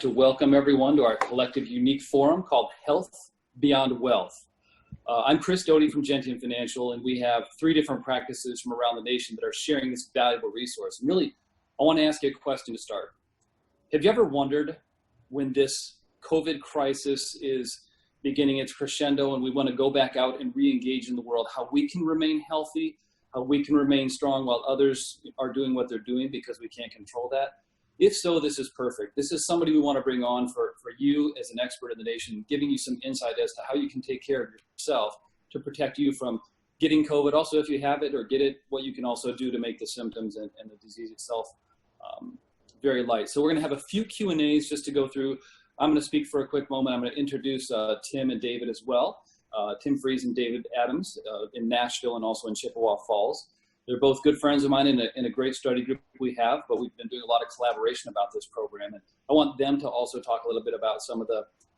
like to welcome everyone to our collective unique forum called Health Beyond Wealth. I'm Chris Doughty from Gentium Financial, and we have 3 different practices from around the nation that are sharing this valuable resource. And really, I want to ask you a question to start. Have you ever wondered, when this COVID crisis is beginning its crescendo and we want to go back out and re-engage in the world, how we can remain healthy, how we can remain strong while others are doing what they're doing because we can't control that? If so, this is perfect. This is somebody we want to bring on for you as an expert in the nation, giving you some insight as to how you can take care of yourself to protect you from getting COVID. Also, if you have it or get it, what you can also do to make the symptoms and the disease itself very light. So we're going to have a few Q&As just to go through. I'm going to speak for a quick moment. I'm going to introduce Tim and David as well. Tim Freeze and David Adams in Nashville and also in Chippewa Falls. They're both good friends of mine in a great study group we have, but we've been doing a lot of collaboration about this program. And I want them to also talk a little bit about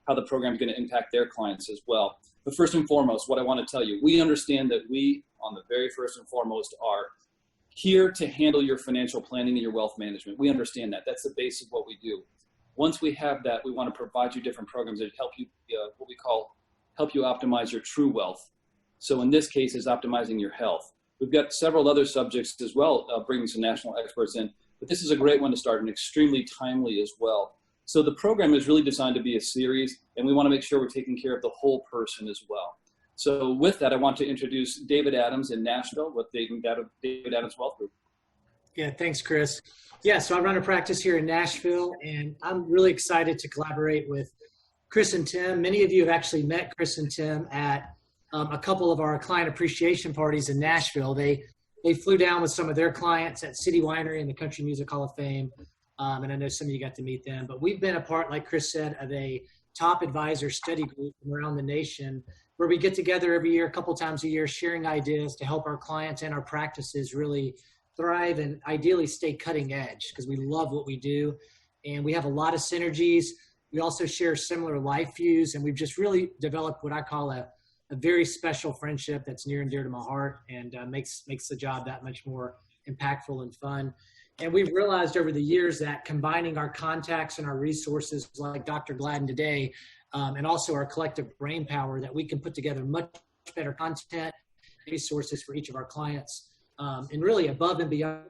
how the program is going to impact their clients as well. But first and foremost, what I want to tell you, we understand that we, on the very first and foremost, are here to handle your financial planning and your wealth management. We understand that. That's the base of what we do. Once we have that, we want to provide you different programs that help you, what we call, help you optimize your true wealth. So in this case, is optimizing your health. We've got several other subjects as well, bringing some national experts in, but this is a great one to start and extremely timely as well. So the program is really designed to be a series, and we want to make sure we're taking care of the whole person as well. So with that, I want to introduce David Adams in Nashville with David Adams Wealth Group. Yeah, thanks, Chris. Yeah, so I run a practice here in Nashville, and I'm really excited to collaborate with Chris and Tim. Many of you have actually met Chris and Tim at a couple of our client appreciation parties in Nashville. They flew down with some of their clients at City Winery and the Country Music Hall of Fame, and I know some of you got to meet them. But we've been a part, like Chris said, of a top advisor study group from around the nation where we get together every year, a couple times a year, sharing ideas to help our clients and our practices really thrive and ideally stay cutting edge, because we love what we do and we have a lot of synergies. We also share similar life views, and we've just really developed what I call a very special friendship that's near and dear to my heart, and makes the job that much more impactful and fun. And we've realized over the years that combining our contacts and our resources like Dr. Gladden today, and also our collective brain power, that we can put together much better content resources for each of our clients, and really above and beyond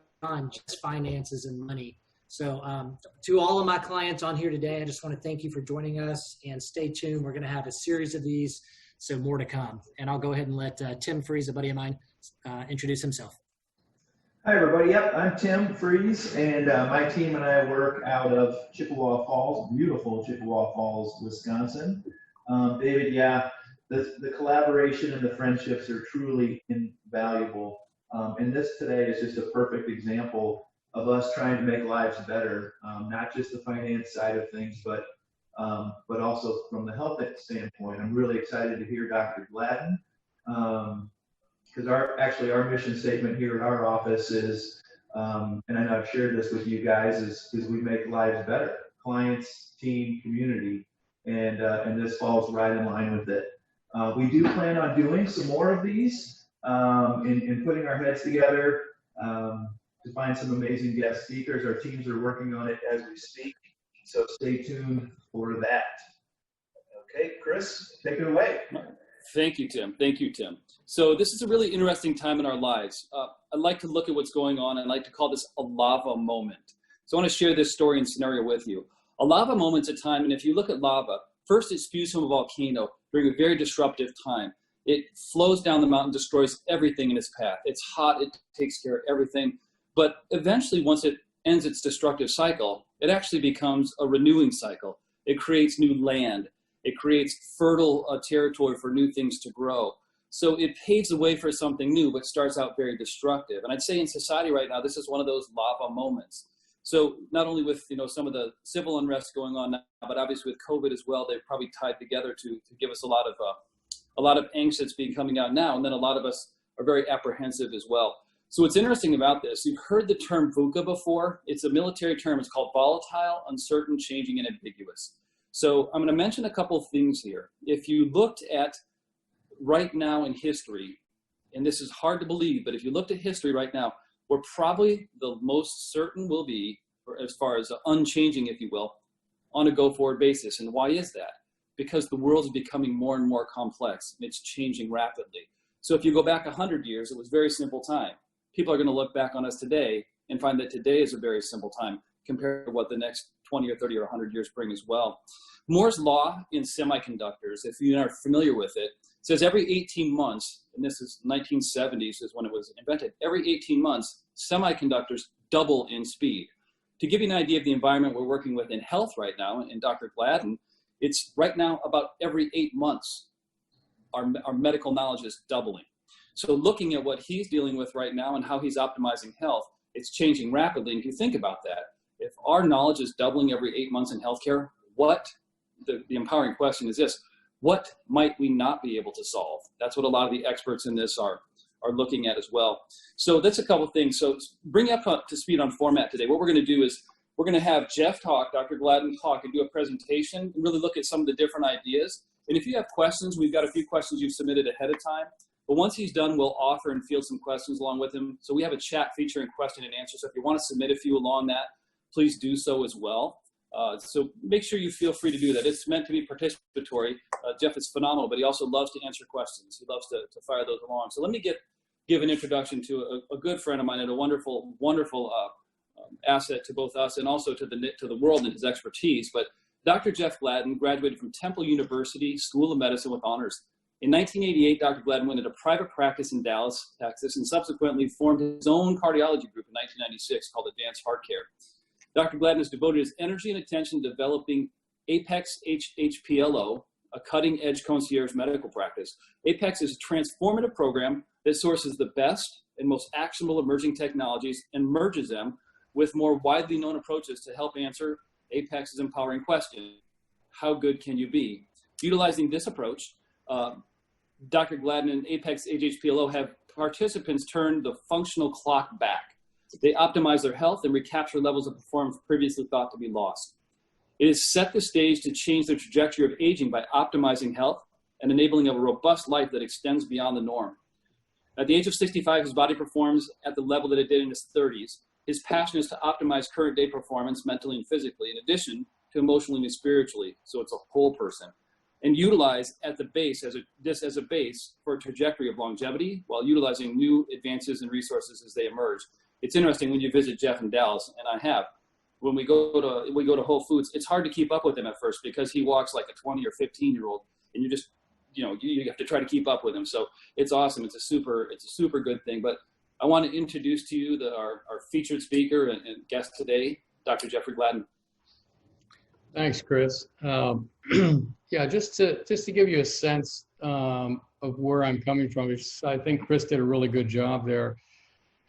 just finances and money. So to all of my clients on here today, I just want to thank you for joining us, and stay tuned. We're going to have a series of these, so more to come. And I'll go ahead and let Tim Freeze, a buddy of mine, introduce himself. Hi, everybody. Yep, I'm Tim Freeze, and my team and I work out of Chippewa Falls, beautiful Chippewa Falls, Wisconsin. David, yeah, the collaboration and the friendships are truly invaluable. And this today is just a perfect example of us trying to make lives better, not just the finance side of things, but also from the health standpoint. I'm really excited to hear Dr. Gladden, because our mission statement here at our office is, and I know I've shared this with you guys, is we make lives better, clients, team, community, and this falls right in line with it. We do plan on doing some more of these, and putting our heads together to find some amazing guest speakers. Our teams are working on it as we speak, so stay tuned for that. Okay, Chris, take it away. Thank you, Tim. Thank you, Tim. So this is a really interesting time in our lives. I like to look at what's going on, and I like to call this a lava moment. So I want to share this story and scenario with you. A lava moment's a time, and if you look at lava, first it spews from a volcano during a very disruptive time. It flows down the mountain, destroys everything in its path. It's hot, it takes care of everything. But eventually, once it ends its destructive cycle, it actually becomes a renewing cycle. It creates new land. It creates fertile territory for new things to grow. So it paves the way for something new, but starts out very destructive. And I'd say in society right now, this is one of those lava moments. So not only with some of the civil unrest going on now, but obviously with COVID as well, they've probably tied together to give us a lot of angst that's being coming out now. And then a lot of us are very apprehensive as well. So what's interesting about this, you've heard the term VUCA before. It's a military term. It's called volatile, uncertain, changing, and ambiguous. So I'm going to mention a couple of things here. If you looked at right now in history, and this is hard to believe, but if you looked at history right now, we're probably the most certain will be, as far as unchanging, if you will, on a go-forward basis. And why is that? Because the world is becoming more and more complex, and it's changing rapidly. So if you go back 100 years, it was a very simple time. People are going to look back on us today and find that today is a very simple time compared to what the next 20 or 30 or 100 years bring as well. Moore's law in semiconductors, if you are familiar with it, says every 18 months, and this is 1970s is when it was invented, every 18 months, semiconductors double in speed. To give you an idea of the environment we're working with in health right now, in Dr. Gladden, it's right now about every 8 months, our medical knowledge is doubling. So looking at what he's dealing with right now and how he's optimizing health, it's changing rapidly. And if you think about that, if our knowledge is doubling every 8 months in healthcare, the empowering question is this: what might we not be able to solve? That's what a lot of the experts in this are looking at as well. So that's a couple of things. So bring you up to speed on format today. What we're going to do is we're going to have Jeff talk, Dr. Gladden talk, and do a presentation and really look at some of the different ideas. And if you have questions, we've got a few questions you've submitted ahead of time. But once he's done, we'll offer and field some questions along with him. So we have a chat feature and question and answer. So if you want to submit a few along that, please do so as well. So make sure you feel free to do that. It's meant to be participatory. Jeff is phenomenal, but he also loves to answer questions. He loves to fire those along. So let me give an introduction to a good friend of mine and a wonderful, wonderful asset to both us and also to the world and his expertise. But Dr. Jeff Gladden graduated from Temple University School of Medicine with honors. In 1988, Dr. Gladden went into private practice in Dallas, Texas, and subsequently formed his own cardiology group in 1996 called Advanced Heart Care. Dr. Gladden has devoted his energy and attention to developing Apex HPLO, a cutting-edge concierge medical practice. Apex is a transformative program that sources the best and most actionable emerging technologies and merges them with more widely known approaches to help answer Apex's empowering question: how good can you be? Utilizing this approach, Dr. Gladden and Apex HPLO have participants turn the functional clock back. They optimize their health and recapture levels of performance previously thought to be lost. It has set the stage to change the trajectory of aging by optimizing health and enabling a robust life that extends beyond the norm. At the age of 65, his body performs at the level that it did in his 30s. His passion is to optimize current day performance mentally and physically, in addition to emotionally and spiritually, so it's a whole person, and utilize at the base this as a base for a trajectory of longevity while utilizing new advances and resources as they emerge. It's interesting when you visit Jeff in Dallas, and I have. When we go to Whole Foods, it's hard to keep up with him at first because he walks like a 20 or 15-year-old, and you have to try to keep up with him. So it's awesome. It's a super good thing. But I want to introduce to you our featured speaker and guest today, Dr. Jeffrey Gladden. Thanks, Chris. Yeah, just to give you a sense of where I'm coming from, which I think Chris did a really good job there,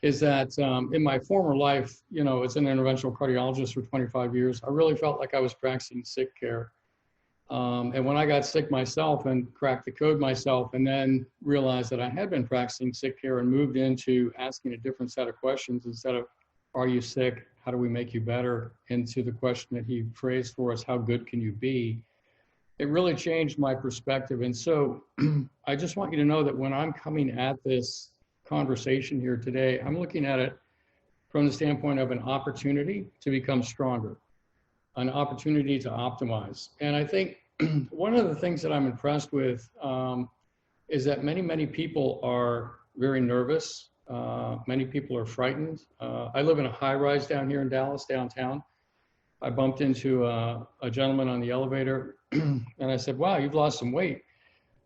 is that in my former life, as an interventional cardiologist for 25 years, I really felt like I was practicing sick care. And when I got sick myself and cracked the code myself and then realized that I had been practicing sick care and moved into asking a different set of questions instead of, are you sick? How do we make you better? Into the question that he phrased for us, how good can you be? It really changed my perspective. And so I just want you to know that when I'm coming at this conversation here today, I'm looking at it from the standpoint of an opportunity to become stronger, an opportunity to optimize. And I think one of the things that I'm impressed with is that many people are very nervous. Many people are frightened. I live in a high-rise down here in Dallas, downtown. I bumped into a gentleman on the elevator and I said, wow, you've lost some weight.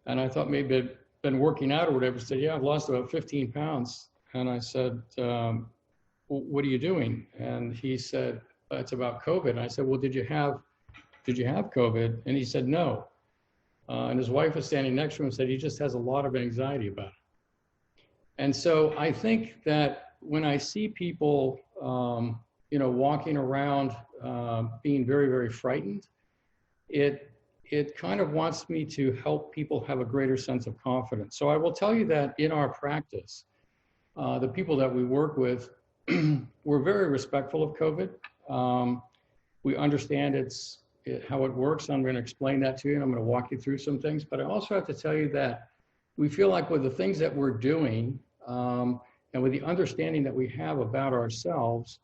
And I thought maybe I'd been working out or whatever. He said, yeah, I've lost about 15 pounds. And I said, what are you doing? And he said, it's about COVID. And I said, well, did you have COVID? And he said, no. And his wife was standing next to him and said, he just has a lot of anxiety about it. And so I think that when I see people, walking around being very, very frightened, it kind of wants me to help people have a greater sense of confidence. So I will tell you that in our practice, the people that we work with, we're very respectful of COVID. We understand how it works. I'm going to explain that to you, and I'm going to walk you through some things. But I also have to tell you that we feel like with the things that we're doing and with the understanding that we have about ourselves,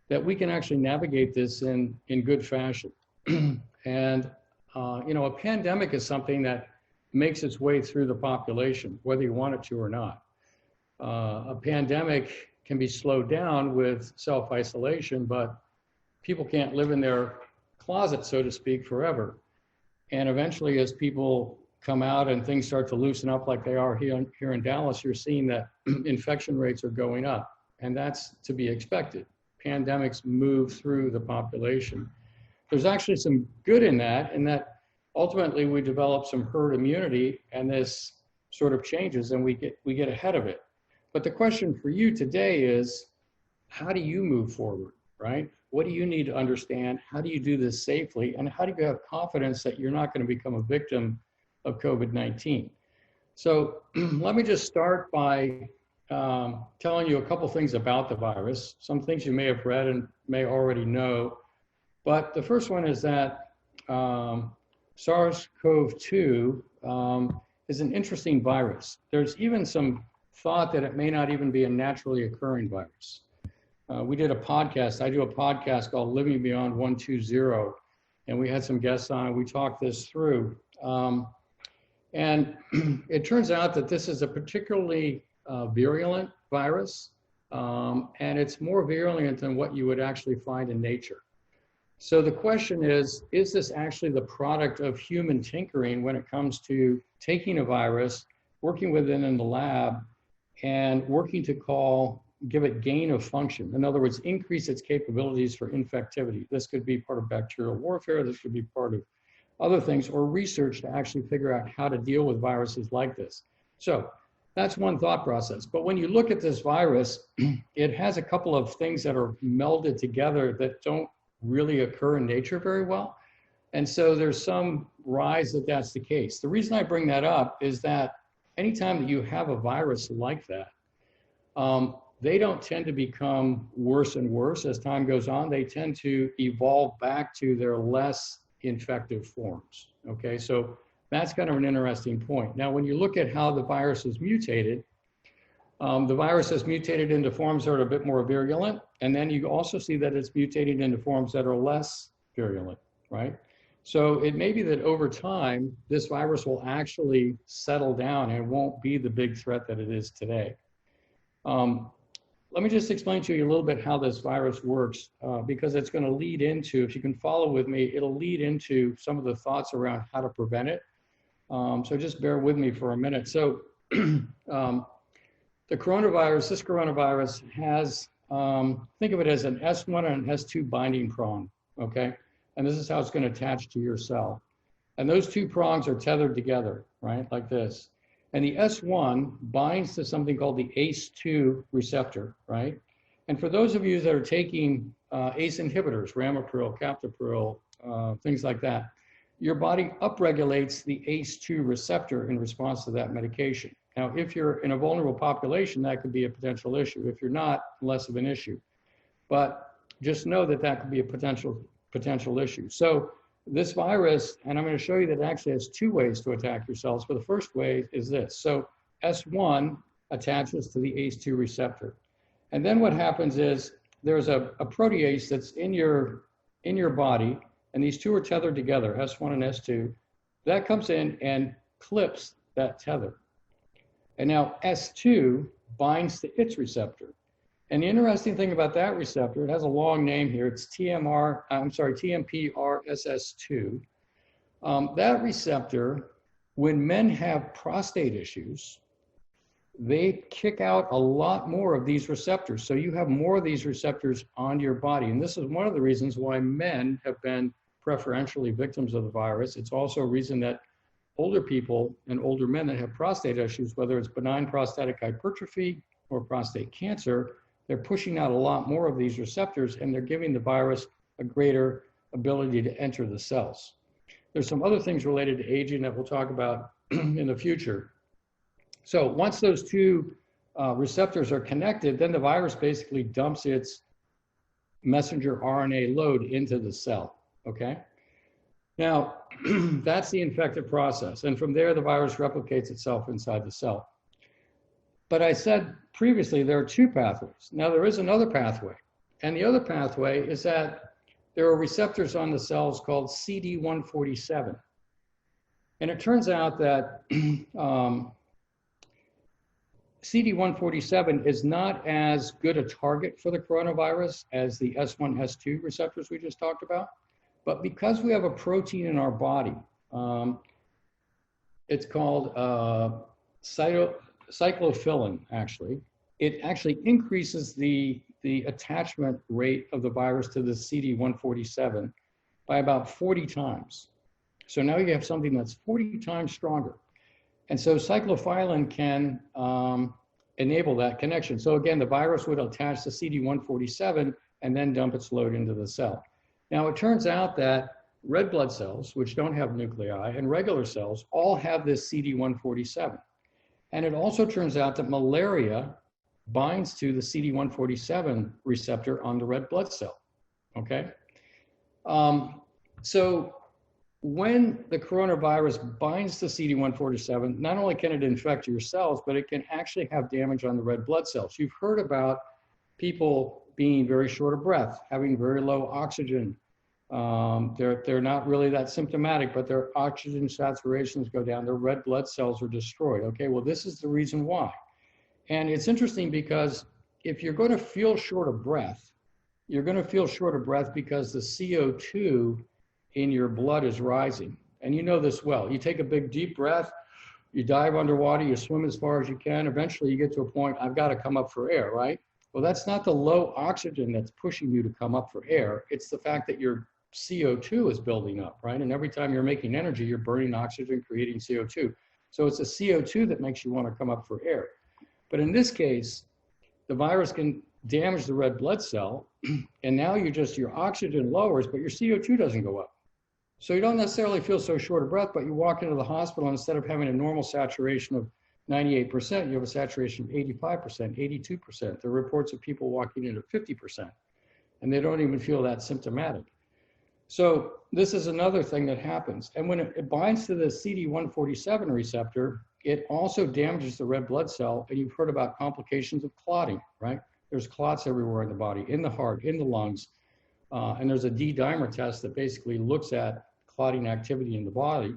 that we can actually navigate this in good fashion. And, a pandemic is something that makes its way through the population, whether you want it to or not. A pandemic can be slowed down with self-isolation, but people can't live in their closet, so to speak, forever. And eventually, as people come out and things start to loosen up like they are here in Dallas, you're seeing that infection rates are going up. And that's to be expected. Pandemics move through the population. There's actually some good in that ultimately we develop some herd immunity, and this sort of changes and we get ahead of it. But the question for you today is, how do you move forward, right? What do you need to understand? How do you do this safely? And how do you have confidence that you're not going to become a victim of COVID-19? So let me just start by telling you a couple things about the virus, some things you may have read and may already know. But the first one is that SARS-CoV-2 is an interesting virus. There's even some thought that it may not even be a naturally occurring virus. We did a podcast. I do a podcast called Living Beyond 120, and we had some guests on, and we talked this through. And it turns out that this is a particularly virulent virus, and it's more virulent than what you would actually find in nature. So the question is this actually the product of human tinkering when it comes to taking a virus, working with it in the lab, and working to give it gain of function? In other words, increase its capabilities for infectivity. This could be part of bacterial warfare, this could be part of other things, or research to actually figure out how to deal with viruses like this. So that's one thought process. But when you look at this virus, it has a couple of things that are melded together that don't really occur in nature very well. And so there's some rise that that's the case. The reason I bring that up is that anytime that you have a virus like that, they don't tend to become worse and worse as time goes on. They tend to evolve back to their less infective forms. Okay, so that's kind of an interesting point. Now, when you look at how the virus is mutated, the virus has mutated into forms that are a bit more virulent, and then you also see that it's mutating into forms that are less virulent, right? So it may be that over time, this virus will actually settle down and won't be the big threat that it is today. Let me just explain to you a little bit how this virus works, because it's going to lead into, if you can follow with me, it'll lead into some of the thoughts around how to prevent it. So just bear with me for a minute. So this coronavirus has, think of it as an S1 and an S2 binding prong, okay? And this is how it's going to attach to your cell. And those two prongs are tethered together, right, like this. And the S1 binds to something called the ACE2 receptor, right? And for those of you that are taking ACE inhibitors, ramipril, captopril, things like that, your body upregulates the ACE2 receptor in response to that medication. Now, if you're in a vulnerable population, that could be a potential issue. If you're not, less of an issue. But just know that that could be a potential issue. So this virus, and I'm going to show you that it actually has two ways to attack your cells. But the first way is this. So S1 attaches to the ACE2 receptor. And then what happens is there's a protease that's in your body, and these two are tethered together, S1 and S2. That comes in and clips that tether. And now S2 binds to its receptor. And the interesting thing about that receptor, it has a long name here, it's TMPRSS2. That receptor, when men have prostate issues, they kick out a lot more of these receptors. So you have more of these receptors on your body. And this is one of the reasons why men have been preferentially victims of the virus. It's also a reason that older people and older men that have prostate issues, whether it's benign prostatic hypertrophy or prostate cancer, they're pushing out a lot more of these receptors, and they're giving the virus a greater ability to enter the cells. There's some other things related to aging that we'll talk about in the future. So once those two receptors are connected, then the virus basically dumps its messenger RNA load into the cell, okay? Now, that's the infective process. And from there, the virus replicates itself inside the cell. But I said previously, there are two pathways. Now, there is another pathway. And the other pathway is that there are receptors on the cells called CD147. And it turns out that CD147 is not as good a target for the coronavirus as the S1, S2 receptors we just talked about. But because we have a protein in our body, it's called cyclophilin, actually. It actually increases the attachment rate of the virus to the CD147 by about 40 times. So now you have something that's 40 times stronger. And so cyclophilin can enable that connection. So again, the virus would attach to CD147 and then dump its load into the cell. Now it turns out that red blood cells, which don't have nuclei, and regular cells all have this CD147. And it also turns out that malaria binds to the CD147 receptor on the red blood cell, okay? So when the coronavirus binds to CD147, not only can it infect your cells, but it can actually have damage on the red blood cells. You've heard about people being very short of breath, having very low oxygen. They're not really that symptomatic, but their oxygen saturations go down, their red blood cells are destroyed. Okay, well, this is the reason why. And it's interesting because if you're going to feel short of breath, you're going to feel short of breath because the CO2 in your blood is rising. And you know this well. You take a big deep breath, you dive underwater, you swim as far as you can. Eventually you get to a point, I've got to come up for air, right? Well, that's not the low oxygen that's pushing you to come up for air. It's the fact that your CO2 is building up, right? And every time you're making energy, you're burning oxygen, creating CO2. So it's the CO2 that makes you want to come up for air. But in this case, the virus can damage the red blood cell, and now your oxygen lowers, but your CO2 doesn't go up. So you don't necessarily feel so short of breath, but you walk into the hospital, and instead of having a normal saturation of 98%, you have a saturation of 85%, 82%. There are reports of people walking in at 50%, and they don't even feel that symptomatic. So this is another thing that happens. And when it binds to the CD147 receptor, it also damages the red blood cell, and you've heard about complications of clotting, right? There's clots everywhere in the body, in the heart, in the lungs, and there's a D-dimer test that basically looks at clotting activity in the body,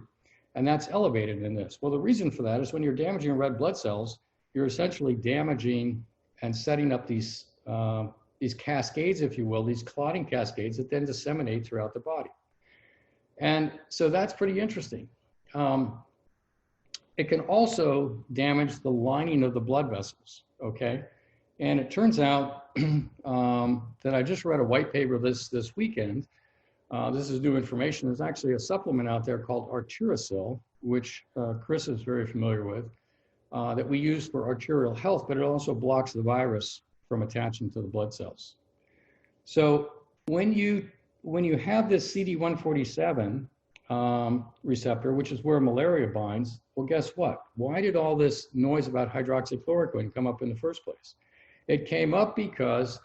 and that's elevated in this. Well, the reason for that is when you're damaging red blood cells, you're essentially damaging and setting up these cascades, if you will, these clotting cascades that then disseminate throughout the body. And so that's pretty interesting. It can also damage the lining of the blood vessels, okay? And it turns out that I just read a white paper this weekend. This is new information. There's actually a supplement out there called Arterosil, which Chris is very familiar with, that we use for arterial health, but it also blocks the virus from attaching to the blood cells. So when you have this CD147 receptor, which is where malaria binds, well, guess what? Why did all this noise about hydroxychloroquine come up in the first place? It came up because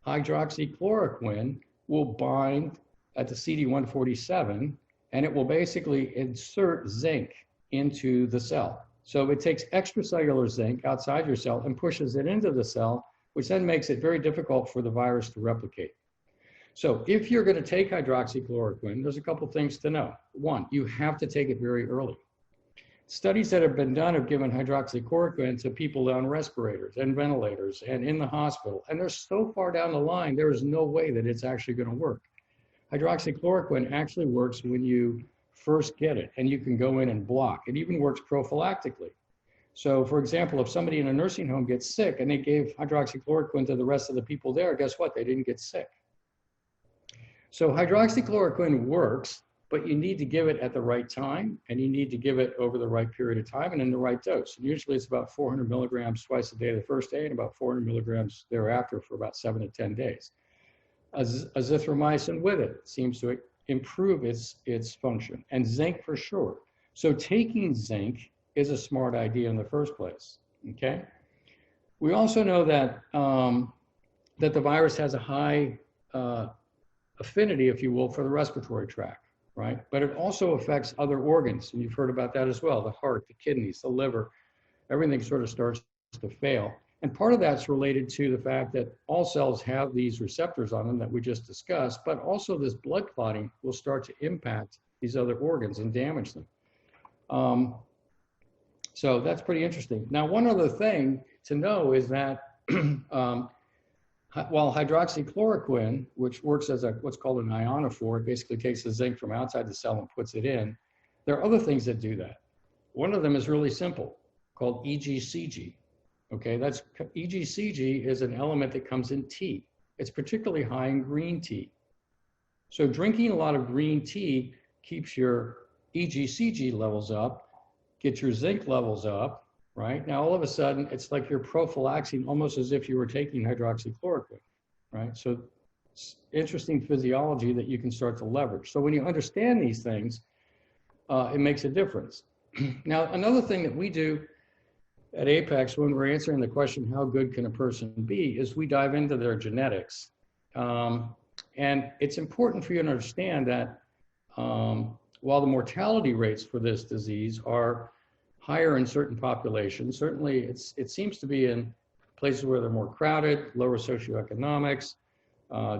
hydroxychloroquine will bind at the CD147, and it will basically insert zinc into the cell. So it takes extracellular zinc outside your cell and pushes it into the cell, which then makes it very difficult for the virus to replicate. So if you're going to take hydroxychloroquine, there's a couple things to know. One, you have to take it very early. Studies that have been done have given hydroxychloroquine to people on respirators and ventilators and in the hospital, and they're so far down the line, there is no way that it's actually going to work. Hydroxychloroquine actually works when you first get it, and you can go in and block. It even works prophylactically. So for example, if somebody in a nursing home gets sick and they gave hydroxychloroquine to the rest of the people there, guess what? They didn't get sick. So hydroxychloroquine works, but you need to give it at the right time, and you need to give it over the right period of time and in the right dose. And usually it's about 400 milligrams twice a day the first day and about 400 milligrams thereafter for about 7 to 10 days. Azythromycin with it seems to improve its function, and zinc for sure. So taking zinc is a smart idea in the first place, okay? We also know that, that the virus has a high affinity, if you will, for the respiratory tract, right? But it also affects other organs, and you've heard about that as well, the heart, the kidneys, the liver, everything sort of starts to fail. And part of that's related to the fact that all cells have these receptors on them that we just discussed, but also this blood clotting will start to impact these other organs and damage them. So that's pretty interesting. Now, one other thing to know is that while hydroxychloroquine, which works as what's called an ionophore, it basically takes the zinc from outside the cell and puts it in, there are other things that do that. One of them is really simple, called EGCG. Okay, that's EGCG is an element that comes in tea. It's particularly high in green tea. So drinking a lot of green tea keeps your EGCG levels up, gets your zinc levels up, right? Now, all of a sudden, it's like you're prophylaxing almost as if you were taking hydroxychloroquine, right? So it's interesting physiology that you can start to leverage. So when you understand these things, it makes a difference. Now, another thing that we do at Apex when we're answering the question, how good can a person be, is we dive into their genetics. And it's important for you to understand that while the mortality rates for this disease are higher in certain populations, certainly it seems to be in places where they're more crowded, lower socioeconomics,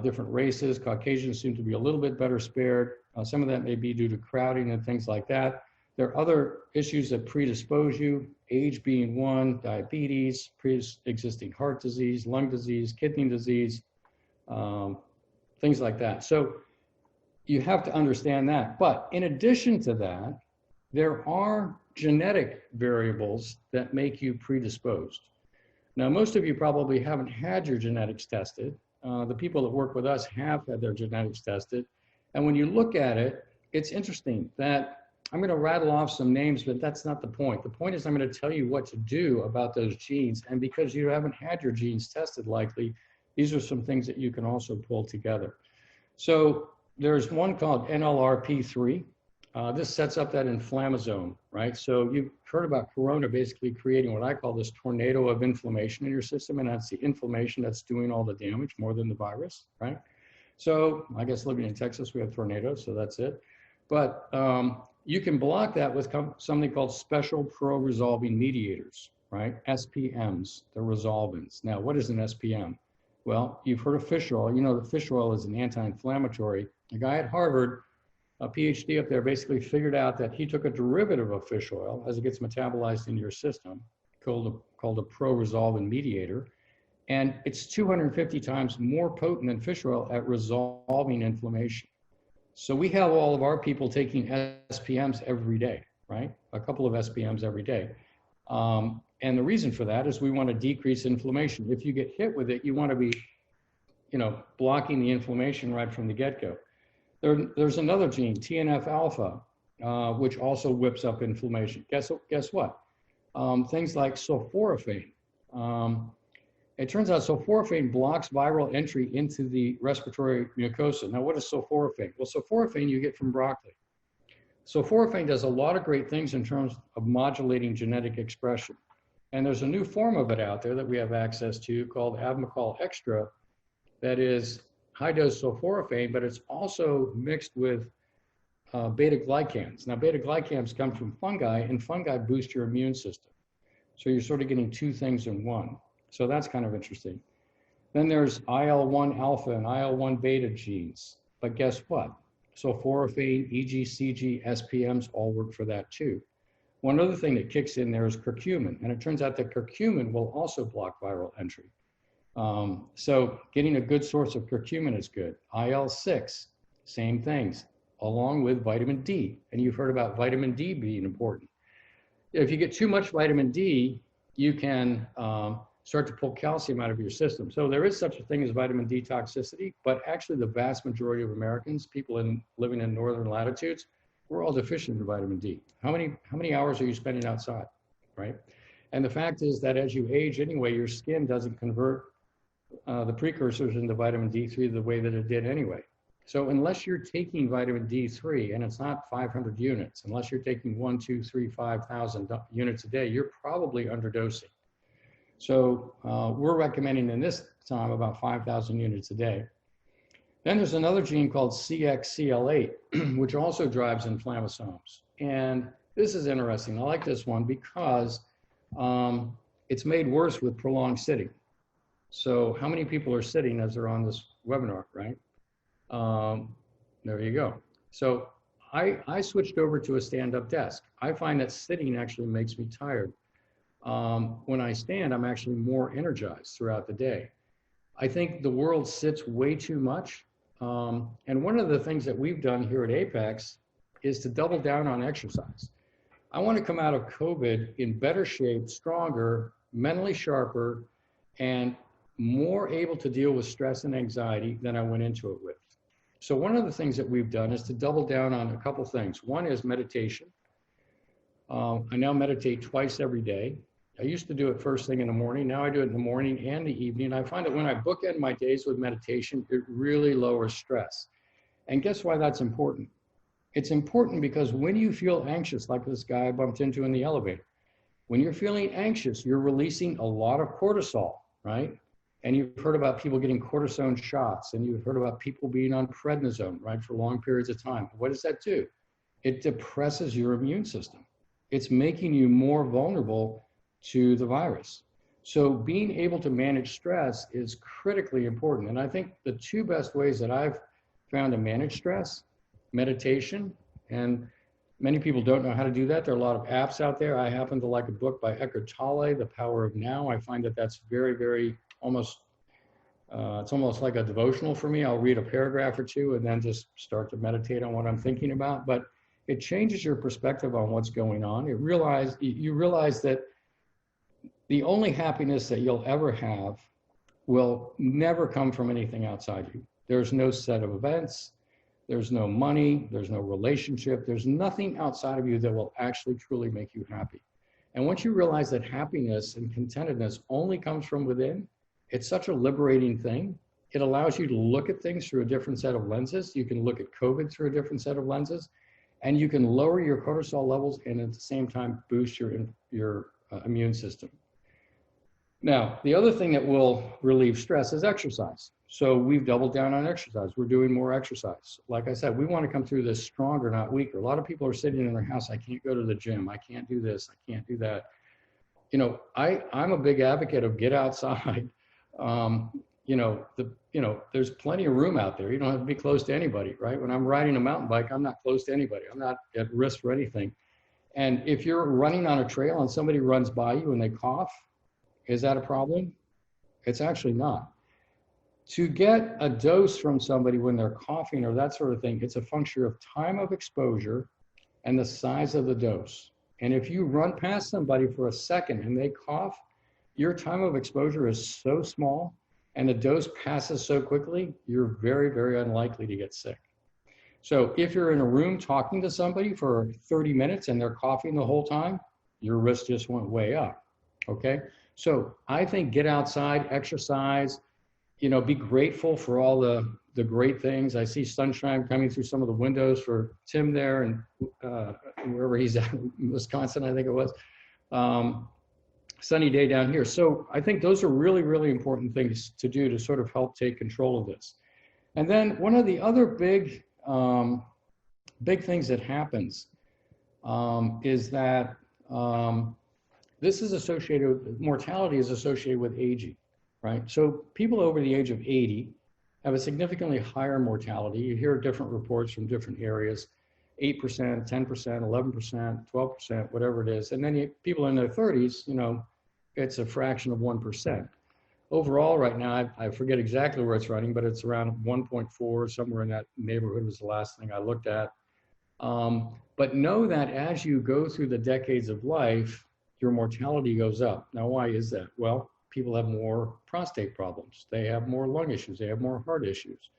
different races. Caucasians seem to be a little bit better spared. Some of that may be due to crowding and things like that. There are other issues that predispose you, age being one, diabetes, pre-existing heart disease, lung disease, kidney disease, things like that. So you have to understand that. But in addition to that, there are genetic variables that make you predisposed. Now, most of you probably haven't had your genetics tested. The people that work with us have had their genetics tested. And when you look at it, it's interesting that I'm going to rattle off some names, but that's not the point. The point is I'm going to tell you what to do about those genes. And because you haven't had your genes tested likely, these are some things that you can also pull together. So there's one called NLRP3. This sets up that inflammasome, right? So you've heard about corona basically creating what I call this tornado of inflammation in your system, and that's the inflammation that's doing all the damage more than the virus, right? So I guess living in Texas, we have tornadoes, so that's it. But you can block that with something called special pro-resolving mediators, right? SPMs, the resolvins. Now, what is an SPM? Well, you've heard of fish oil. You know that fish oil is an anti-inflammatory. A guy at Harvard, a PhD up there, basically figured out that he took a derivative of fish oil as it gets metabolized into your system, called a pro-resolving mediator, and it's 250 times more potent than fish oil at resolving inflammation. So we have all of our people taking SPMs every day, right? A couple of SPMs every day. And the reason for that is we want to decrease inflammation. If you get hit with it, you want to be, blocking the inflammation right from the get-go. There's another gene, TNF-alpha, which also whips up inflammation. Guess what? Things like sulforaphane. It turns out sulforaphane blocks viral entry into the respiratory mucosa. Now, what is sulforaphane? Well, sulforaphane you get from broccoli. Sulforaphane does a lot of great things in terms of modulating genetic expression. And there's a new form of it out there that we have access to called Avmacol Extra that is high-dose sulforaphane, but it's also mixed with beta-glycans. Now, beta-glycans come from fungi, and fungi boost your immune system. So you're sort of getting two things in one. So that's kind of interesting. Then there's IL-1 alpha and IL-1 beta genes. But guess what? Sulforaphane, EGCG, SPMs all work for that too. One other thing that kicks in there is curcumin. And it turns out that curcumin will also block viral entry. So getting a good source of curcumin is good. IL-6, same things, along with vitamin D. And you've heard about vitamin D being important. If you get too much vitamin D, you can start to pull calcium out of your system. So there is such a thing as vitamin D toxicity, but actually the vast majority of Americans, people living in northern latitudes, we're all deficient in vitamin D. How many hours are you spending outside, right? And the fact is that as you age anyway, your skin doesn't convert the precursors into vitamin D3 the way that it did anyway. So unless you're taking vitamin D3, and it's not 500 units, unless you're taking 1, 2, 3, 5,000 units a day, you're probably underdosing. So we're recommending in this time about 5,000 units a day. Then there's another gene called CXCL8, which also drives inflammasomes. And this is interesting. I like this one because it's made worse with prolonged sitting. So how many people are sitting as they're on this webinar, right? There you go. So I switched over to a stand-up desk. I find that sitting actually makes me tired. When I stand, I'm actually more energized throughout the day. I think the world sits way too much. And one of the things that we've done here at Apex is to double down on exercise. I want to come out of COVID in better shape, stronger, mentally sharper, and more able to deal with stress and anxiety than I went into it with. So one of the things that we've done is to double down on a couple things. One is meditation. I now meditate twice every day. I used to do it first thing in the morning. Now I do it in the morning and the evening. I find that when I bookend my days with meditation, it really lowers stress. And guess why that's important? It's important because when you feel anxious, like this guy I bumped into in the elevator, when you're feeling anxious, you're releasing a lot of cortisol, right? And you've heard about people getting cortisone shots, and you've heard about people being on prednisone, right, for long periods of time. What does that do? It depresses your immune system. It's making you more vulnerable to the virus. So being able to manage stress is critically important. And I think the two best ways that I've found to manage stress, meditation, and many people don't know how to do that. There are a lot of apps out there. I happen to like a book by Eckhart Tolle, The Power of Now. I find that that's very, very almost, it's almost like a devotional for me. I'll read a paragraph or two and then just start to meditate on what I'm thinking about. But it changes your perspective on what's going on. You realize that the only happiness that you'll ever have will never come from anything outside you. There's no set of events. There's no money. There's no relationship. There's nothing outside of you that will actually truly make you happy. And once you realize that happiness and contentedness only comes from within, it's such a liberating thing. It allows you to look at things through a different set of lenses. You can look at COVID through a different set of lenses, and you can lower your cortisol levels and at the same time boost your immune system. Now, the other thing that will relieve stress is exercise. So we've doubled down on exercise. We're doing more exercise. Like I said, we want to come through this stronger, not weaker. A lot of people are sitting in their house. I can't go to the gym. I can't do this. I can't do that. You know, I'm a big advocate of get outside. There's plenty of room out there. You don't have to be close to anybody, right? When I'm riding a mountain bike, I'm not close to anybody. I'm not at risk for anything. And if you're running on a trail and somebody runs by you and they cough, is that a problem? It's actually not. To get a dose from somebody when they're coughing or that sort of thing, it's a function of time of exposure and the size of the dose. And if you run past somebody for a second and they cough, your time of exposure is so small and the dose passes so quickly, you're very, very unlikely to get sick. So if you're in a room talking to somebody for 30 minutes and they're coughing the whole time, your risk just went way up, okay? So I think get outside, exercise, be grateful for all the great things. I see sunshine coming through some of the windows for Tim there and wherever he's at, Wisconsin, I think it was. Sunny day down here. So I think those are really, really important things to do to sort of help take control of this. And then one of the other big things that happens is that this is associated with, mortality is associated with aging, right? So people over the age of 80 have a significantly higher mortality. You hear different reports from different areas, 8%, 10%, 11%, 12%, whatever it is. And then people in their 30s, it's a fraction of 1%. Overall, right now, I forget exactly where it's running, but it's around 1.4, somewhere in that neighborhood was the last thing I looked at. But know that as you go through the decades of life, your mortality goes up. Now, why is that? Well, people have more prostate problems. They have more lung issues. They have more heart issues.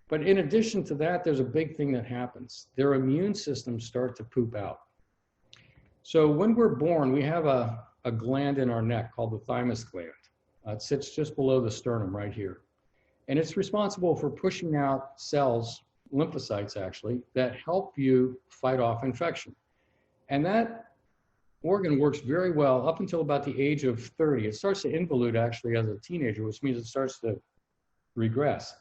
But in addition to that, there's a big thing that happens. Their immune systems start to poop out. So when we're born, we have a gland in our neck called the thymus gland. It sits just below the sternum right here. And it's responsible for pushing out cells, lymphocytes actually, that help you fight off infection. And that organ works very well up until about the age of 30. It starts to involute actually as a teenager, which means it starts to regress.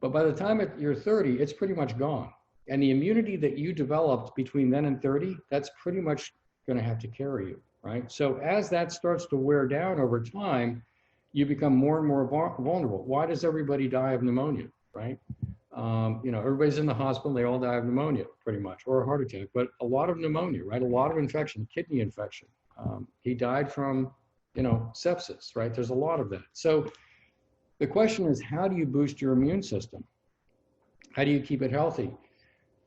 But by the time you're 30, it's pretty much gone. And the immunity that you developed between then and 30, that's pretty much going to have to carry you. right? So as that starts to wear down over time, you become more and more vulnerable. Why does everybody die of pneumonia, right? Everybody's in the hospital, they all die of pneumonia pretty much, or a heart attack, but a lot of pneumonia, right? A lot of infection, kidney infection. He died from, sepsis, right? There's a lot of that. So the question is, how do you boost your immune system? How do you keep it healthy?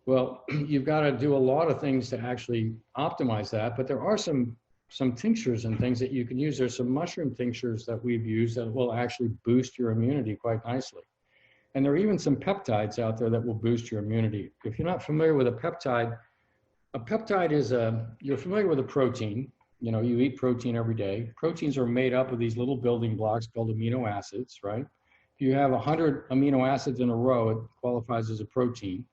Well, you've got to do a lot of things to actually optimize that, but there are some tinctures and things that you can use. There's some mushroom tinctures that we've used that will actually boost your immunity quite nicely. And there are even some peptides out there that will boost your immunity. If you're not familiar with a peptide is you're familiar with a protein. You eat protein every day. Proteins are made up of these little building blocks called amino acids, right? If you have 100 amino acids in a row, it qualifies as a protein.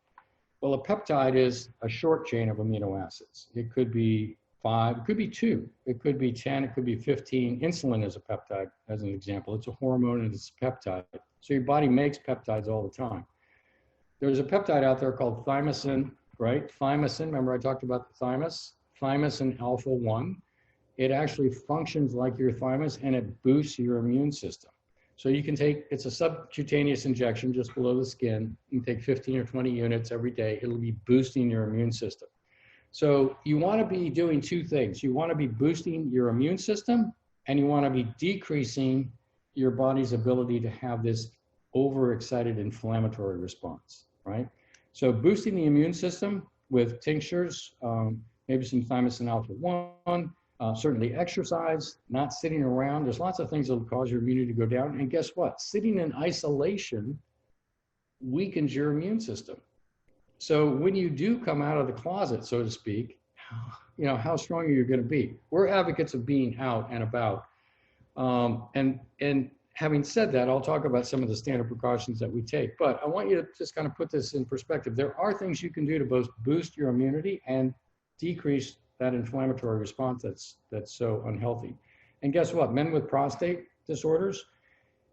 Well, a peptide is a short chain of amino acids. It could be 5, it could be 2, it could be 10, it could be 15. Insulin is a peptide, as an example. It's a hormone and it's a peptide. So your body makes peptides all the time. There's a peptide out there called thymosin, right? Thymosin, remember I talked about the thymus? Thymosin alpha 1. It actually functions like your thymus and it boosts your immune system. So you can take, it's a subcutaneous injection just below the skin. You can take 15 or 20 units every day. It'll be boosting your immune system. So you want to be doing two things. You want to be boosting your immune system and you want to be decreasing your body's ability to have this overexcited inflammatory response, right? So boosting the immune system with tinctures, maybe some thymosin alpha 1, certainly exercise, not sitting around. There's lots of things that will cause your immunity to go down. And guess what? Sitting in isolation weakens your immune system. So when you do come out of the closet, so to speak, how strong are you going to be? We're advocates of being out and about. And having said that, I'll talk about some of the standard precautions that we take. But I want you to just kind of put this in perspective. There are things you can do to both boost your immunity and decrease that inflammatory response that's so unhealthy. And guess what? Men with prostate disorders,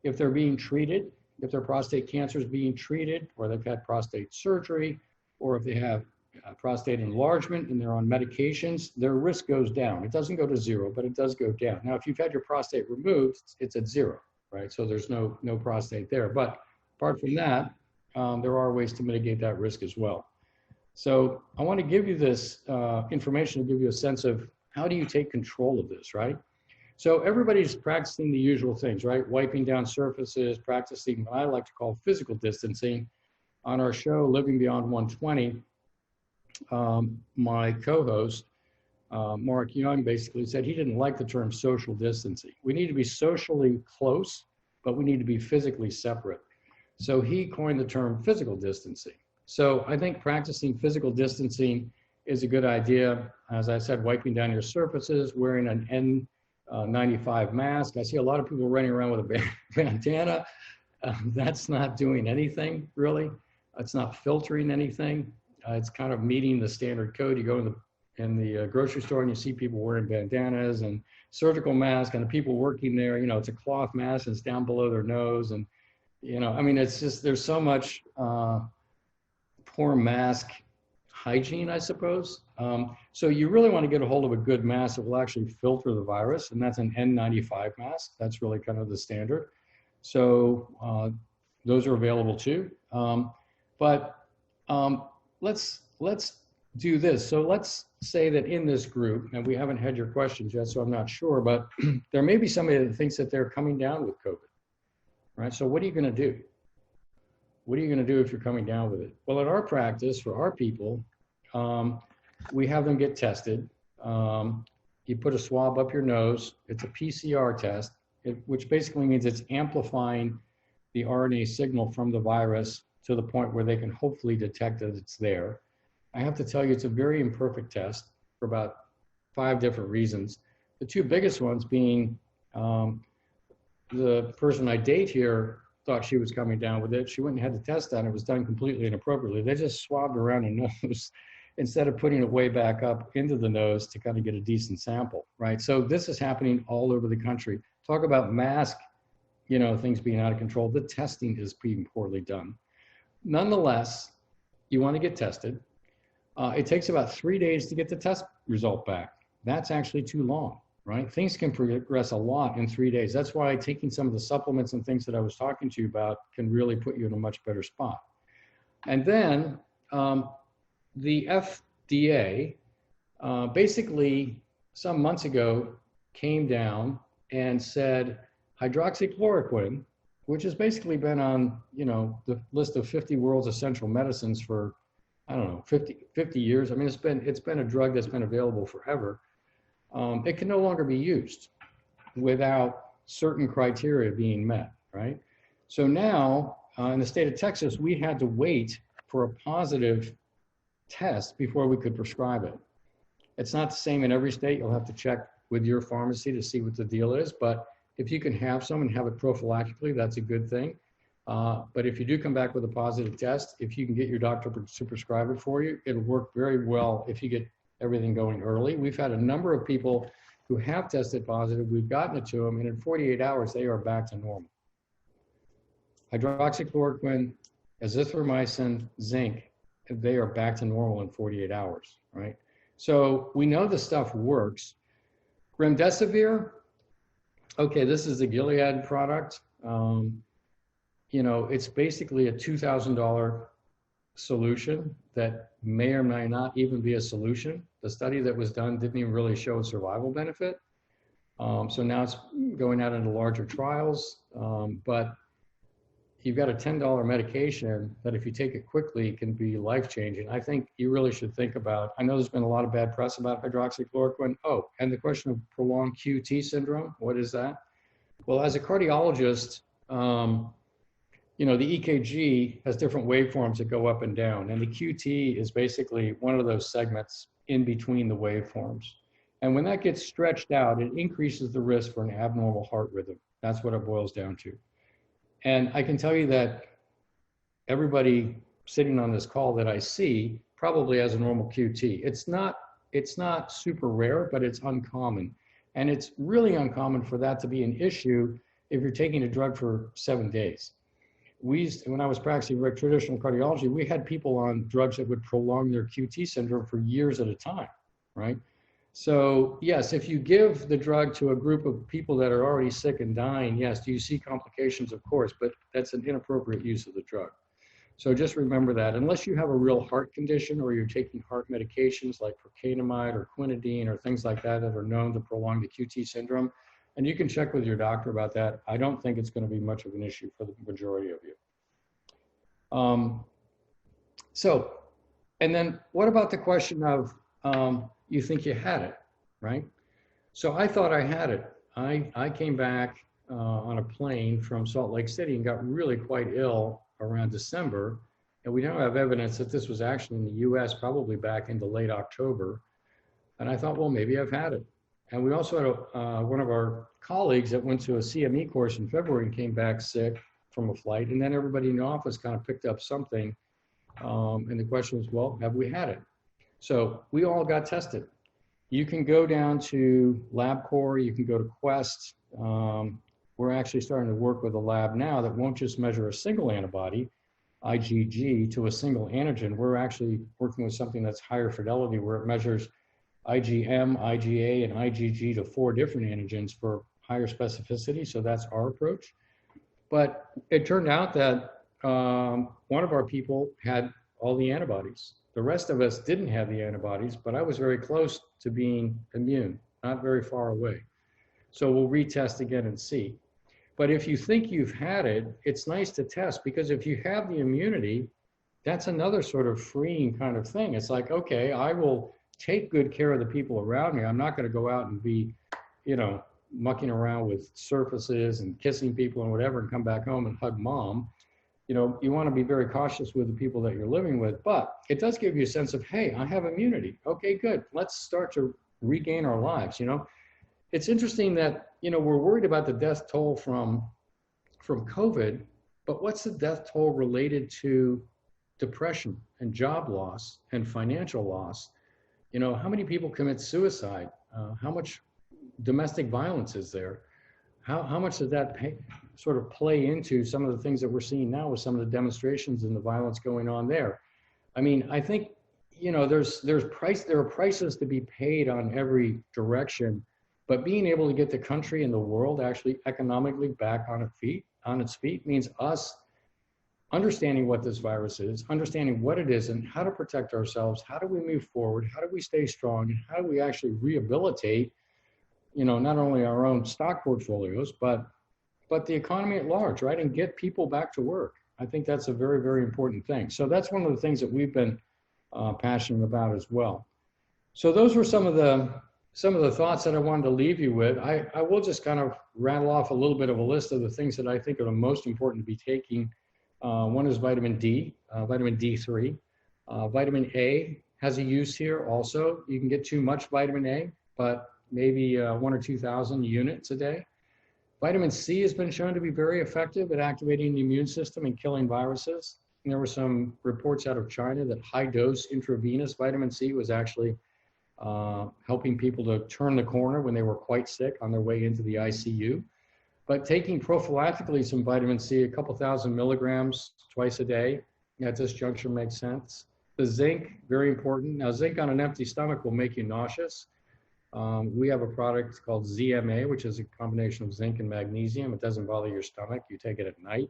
if they're being treated, if their prostate cancer is being treated, or they've had prostate surgery, or if they have prostate enlargement and they're on medications, their risk goes down. It doesn't go to 0, but it does go down. Now, if you've had your prostate removed, it's at 0, right? So there's no prostate there. But apart from that, there are ways to mitigate that risk as well. So I want to give you this information to give you a sense of how do you take control of this, right? So everybody's practicing the usual things, right? Wiping down surfaces, practicing what I like to call physical distancing. On our show, Living Beyond 120, my co-host, Mark Young, basically said he didn't like the term social distancing. We need to be socially close, but we need to be physically separate. So he coined the term physical distancing. So I think practicing physical distancing is a good idea. As I said, wiping down your surfaces, wearing an N95 mask. I see a lot of people running around with a bandana. That's not doing anything, really. It's not filtering anything. It's kind of meeting the standard code. You go in the grocery store and you see people wearing bandanas and surgical masks, and the people working there, it's a cloth mask and it's down below their nose. And, it's just, there's so much poor mask hygiene, I suppose. So you really want to get a hold of a good mask that will actually filter the virus, and that's an N95 mask. That's really kind of the standard. So those are available too. But let's do this. So let's say that in this group, and we haven't had your questions yet, so I'm not sure, but there may be somebody that thinks that they're coming down with COVID, right? So what are you going to do? What are you going to do if you're coming down with it? Well, at our practice, for our people, we have them get tested. You put a swab up your nose. It's a PCR test, which basically means it's amplifying the RNA signal from the virus to the point where they can hopefully detect that it's there. I have to tell you, it's a very imperfect test for about 5 different reasons. The 2 biggest ones being the person I date here thought she was coming down with it. She went and had the test done. It was done completely inappropriately. They just swabbed around her nose instead of putting it way back up into the nose to kind of get a decent sample, right? So this is happening all over the country. Talk about mask, things being out of control. The testing is being poorly done. Nonetheless, you want to get tested. It takes about 3 days to get the test result back. that's actually too long, right? Things can progress a lot in 3 days. That's why taking some of the supplements and things that I was talking to you about can really put you in a much better spot. And then the FDA basically some months ago came down and said hydroxychloroquine, which has basically been on, you know, the list of 50 world's essential medicines for, I don't know, 50 years. I mean, it's been a drug that's been available forever. It can no longer be used without certain criteria being met, right? So now in the state of Texas, we had to wait for a positive test before we could prescribe it. It's not the same in every state. You'll have to check with your pharmacy to see what the deal is, but if you can have some and have it prophylactically, that's a good thing. But if you do come back with a positive test, if you can get your doctor to prescribe it for you, it'll work very well if you get everything going early. We've had a number of people who have tested positive, we've gotten it to them, and in 48 hours, they are back to normal. Hydroxychloroquine, Azythromycin, Zinc, they are back to normal in 48 hours, right? So we know the stuff works. Remdesivir, okay, this is the Gilead product. You know, it's basically a $2,000 solution that may or may not even be a solution. The study that was done didn't even really show a survival benefit. So now it's going out into larger trials, but you've got a $10 medication that if you take it quickly can be life-changing. I think you really should think about, I know there's been a lot of bad press about hydroxychloroquine. Oh, and the question of prolonged QT syndrome, what is that? Well, as a cardiologist, you know, the EKG has different waveforms that go up and down, and the QT is basically one of those segments in between the waveforms. And when that gets stretched out, it increases the risk for an abnormal heart rhythm. That's what it boils down to. And I can tell you that everybody sitting on this call that I see probably has a normal QT. It's not super rare, but it's uncommon. And it's really uncommon for that to be an issue if you're taking a drug for 7 days. When I was practicing traditional cardiology, we had people on drugs that would prolong their QT syndrome for years at a time, right? So yes, if you give the drug to a group of people that are already sick and dying, yes, do you see complications? Of course, but that's an inappropriate use of the drug. So just remember that unless you have a real heart condition or you're taking heart medications like procainamide or quinidine or things like that that are known to prolong the QT syndrome, and you can check with your doctor about that, I don't think it's going to be much of an issue for the majority of you. And then what about the question of you think you had it, right? So I thought I had it. I came back on a plane from Salt Lake City and got really quite ill around December. And we now have evidence that this was actually in the US probably back into late October. And I thought, well, maybe I've had it. And we also had one of our colleagues that went to a CME course in February and came back sick from a flight. And then everybody in the office kind of picked up something. And the question was, well, have we had it? So we all got tested. You can go down to LabCorp, you can go to Quest. We're actually starting to work with a lab now that won't just measure a single antibody, IgG, to a single antigen. We're actually working with something that's higher fidelity where it measures IgM, IgA, and IgG to 4 different antigens for higher specificity. So that's our approach. But it turned out that one of our people had all the antibodies. The rest of us didn't have the antibodies, but I was very close to being immune, not very far away. So we'll retest again and see. But if you think you've had it, it's nice to test because if you have the immunity, that's another sort of freeing kind of thing. It's like, okay, I will take good care of the people around me. I'm not going to go out and be, you know, mucking around with surfaces and kissing people and whatever and come back home and hug mom. You know, you want to be very cautious with the people that you're living with, but it does give you a sense of, hey, I have immunity. Okay, good. Let's start to regain our lives. You know, it's interesting that, you know, we're worried about the death toll from COVID, but what's the death toll related to depression and job loss and financial loss? You know, how many people commit suicide? How much domestic violence is there? How much does that sort of play into some of the things that we're seeing now with some of the demonstrations and the violence going on there? I mean, I think, you know, there are prices to be paid on every direction, but being able to get the country and the world actually economically back on its feet means us understanding what this virus is, understanding what it is and how to protect ourselves, how do we move forward, how do we stay strong, and how do we actually rehabilitate, you know, not only our own stock portfolios, but the economy at large, right? And get people back to work. I think that's a very, very important thing. So that's one of the things that we've been passionate about as well. So those were some of the thoughts that I wanted to leave you with. I will just kind of rattle off a little bit of a list of the things that I think are the most important to be taking. One is vitamin D, vitamin D3. Vitamin A has a use here also. You can get too much vitamin A, but maybe 1,000 or 2,000 units a day. Vitamin C has been shown to be very effective at activating the immune system and killing viruses. And there were some reports out of China that high dose intravenous vitamin C was actually helping people to turn the corner when they were quite sick on their way into the ICU. But taking prophylactically some vitamin C, a couple thousand milligrams twice a day, at this juncture makes sense. The zinc, very important. Now, zinc on an empty stomach will make you nauseous. We have a product called ZMA, which is a combination of zinc and magnesium. It doesn't bother your stomach. You take it at night,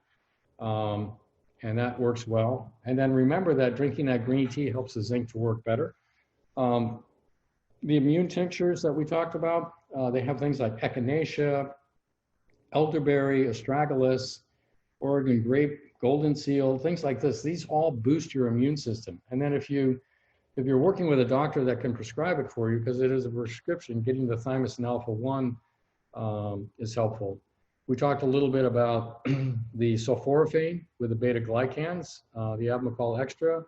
and that works well. And then remember that drinking that green tea helps the zinc to work better. The immune tinctures that we talked about, they have things like echinacea, elderberry, astragalus, Oregon grape, golden seal, things like this. These all boost your immune system. And then if you're working with a doctor that can prescribe it for you, because it is a prescription, getting the thymosin alpha-1 is helpful. We talked a little bit about the sulforaphane with the beta-glycans, the Abmacol Extra.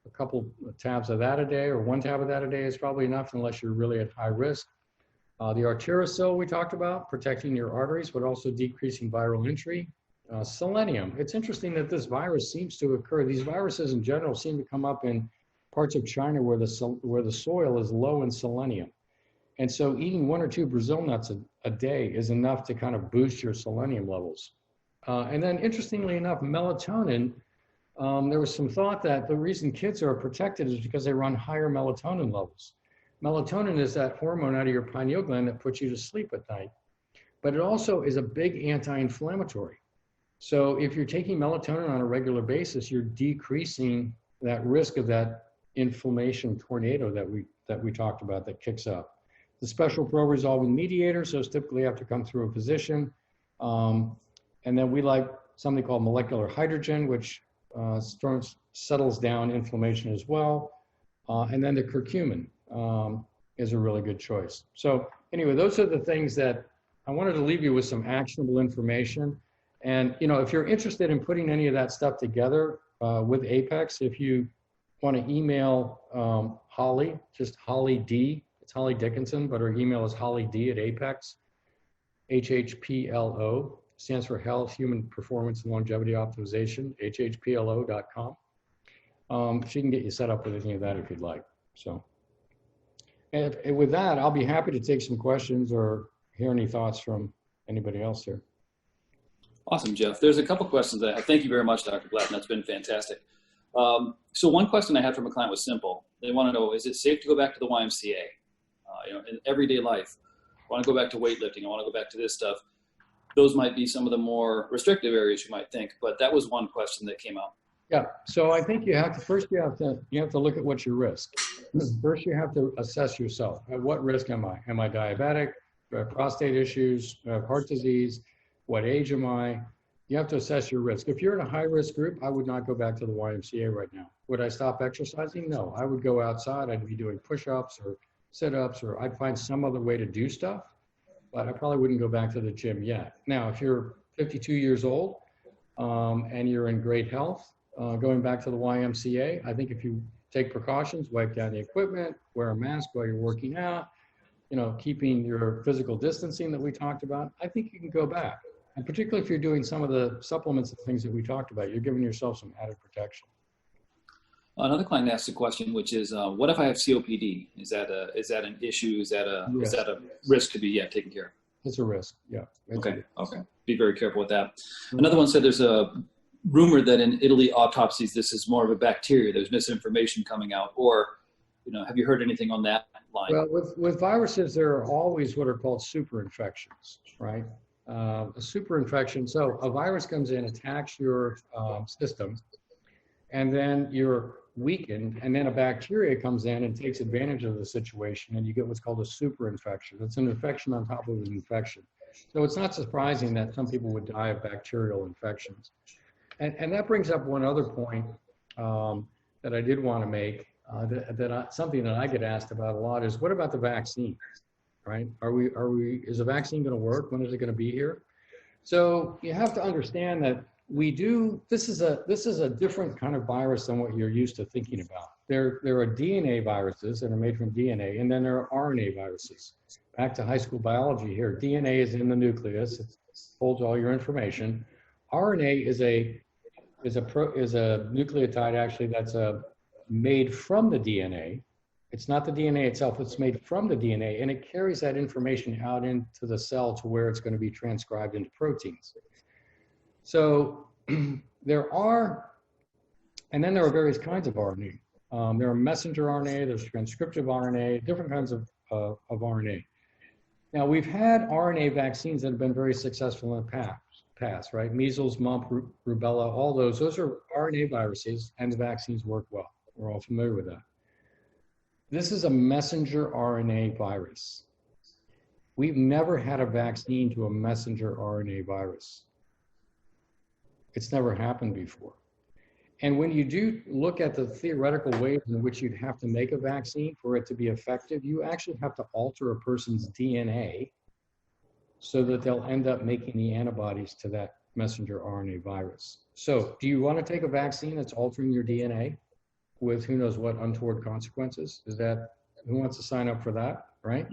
A couple of tabs of that a day, or 1 tab of that a day is probably enough unless you're really at high risk. The Arterosil we talked about, protecting your arteries, but also decreasing viral entry. Selenium. It's interesting that this virus seems to occur. These viruses in general seem to come up in parts of China where the soil is low in selenium. And so eating 1 or 2 Brazil nuts a day is enough to kind of boost your selenium levels. And then interestingly enough, melatonin, there was some thought that the reason kids are protected is because they run higher melatonin levels. Melatonin is that hormone out of your pineal gland that puts you to sleep at night, but it also is a big anti-inflammatory. So if you're taking melatonin on a regular basis, you're decreasing that risk of that inflammation tornado that we talked about that kicks up. The special pro-resolving mediators, those typically have to come through a physician. And then we like something called molecular hydrogen, which settles down inflammation as well. And then the curcumin is a really good choice. So anyway, those are the things that I wanted to leave you with, some actionable information. And you know, if you're interested in putting any of that stuff together with Apex, if you want to email Holly, just Holly D, it's Holly Dickinson, but her email is hollyd@Apex, HHPLO, stands for Health, Human Performance and Longevity Optimization, HHPLO.com. She can get you set up with any of that if you'd like. So, and with that, I'll be happy to take some questions or hear any thoughts from anybody else here. Awesome, Jeff. There's a couple questions. Thank you very much, Dr. Gladden. That's been fantastic. So one question I had from a client was simple. They want to know, is it safe to go back to the YMCA? You know, in everyday life, I want to go back to weightlifting. I want to go back to this stuff. Those might be some of the more restrictive areas you might think, but that was one question that came out. Yeah. So I think you have to look at what's your risk. First, you have to assess yourself. At what risk am I? Am I diabetic? Do I have prostate issues? Do I have heart disease? What age am I? You have to assess your risk. If you're in a high-risk group, I would not go back to the YMCA right now. Would I stop exercising? No. I would go outside. I'd be doing push-ups or sit-ups, or I'd find some other way to do stuff, but I probably wouldn't go back to the gym yet. Now, if you're 52 years old and you're in great health, going back to the YMCA, I think if you take precautions, wipe down the equipment, wear a mask while you're working out, you know, keeping your physical distancing that we talked about, I think you can go back. And particularly if you're doing some of the supplements and things that we talked about, you're giving yourself some added protection. Another client asked a question, which is, what if I have COPD? Is that an issue? Is that a risk to be taken care of? It's a risk, yeah. Okay. Be very careful with that. Another one said there's a rumor that in Italy autopsies, this is more of a bacteria. There's misinformation coming out, or have you heard anything on that line? Well, with viruses, there are always what are called super infections, right? A super infection, so a virus comes in, attacks your system, and then you're weakened, and then a bacteria comes in and takes advantage of the situation, and you get what's called a super infection. It's an infection on top of an infection. So it's not surprising that some people would die of bacterial infections. And that brings up one other point that I did want to make, something that I get asked about a lot is, what about the vaccine, right? Is the vaccine going to work? When is it going to be here? So you have to understand that this is a different kind of virus than what you're used to thinking about. There are DNA viruses that are made from DNA, and then there are RNA viruses. Back to high school biology here. DNA is in the nucleus. It holds all your information. RNA is a nucleotide actually that's made from the DNA. It's not the DNA itself, it's made from the DNA, and it carries that information out into the cell to where it's going to be transcribed into proteins. So there are various kinds of RNA. There are messenger RNA, there's transcriptive RNA, different kinds of RNA. Now, we've had RNA vaccines that have been very successful in the past, right? Measles, mumps, rubella, all those are RNA viruses, and the vaccines work well. We're all familiar with that. This is a messenger RNA virus. We've never had a vaccine to a messenger RNA virus. It's never happened before. And when you do look at the theoretical ways in which you'd have to make a vaccine for it to be effective, you actually have to alter a person's DNA so that they'll end up making the antibodies to that messenger RNA virus. So do you want to take a vaccine that's altering your DNA with who knows what untoward consequences? Who wants to sign up for that, right?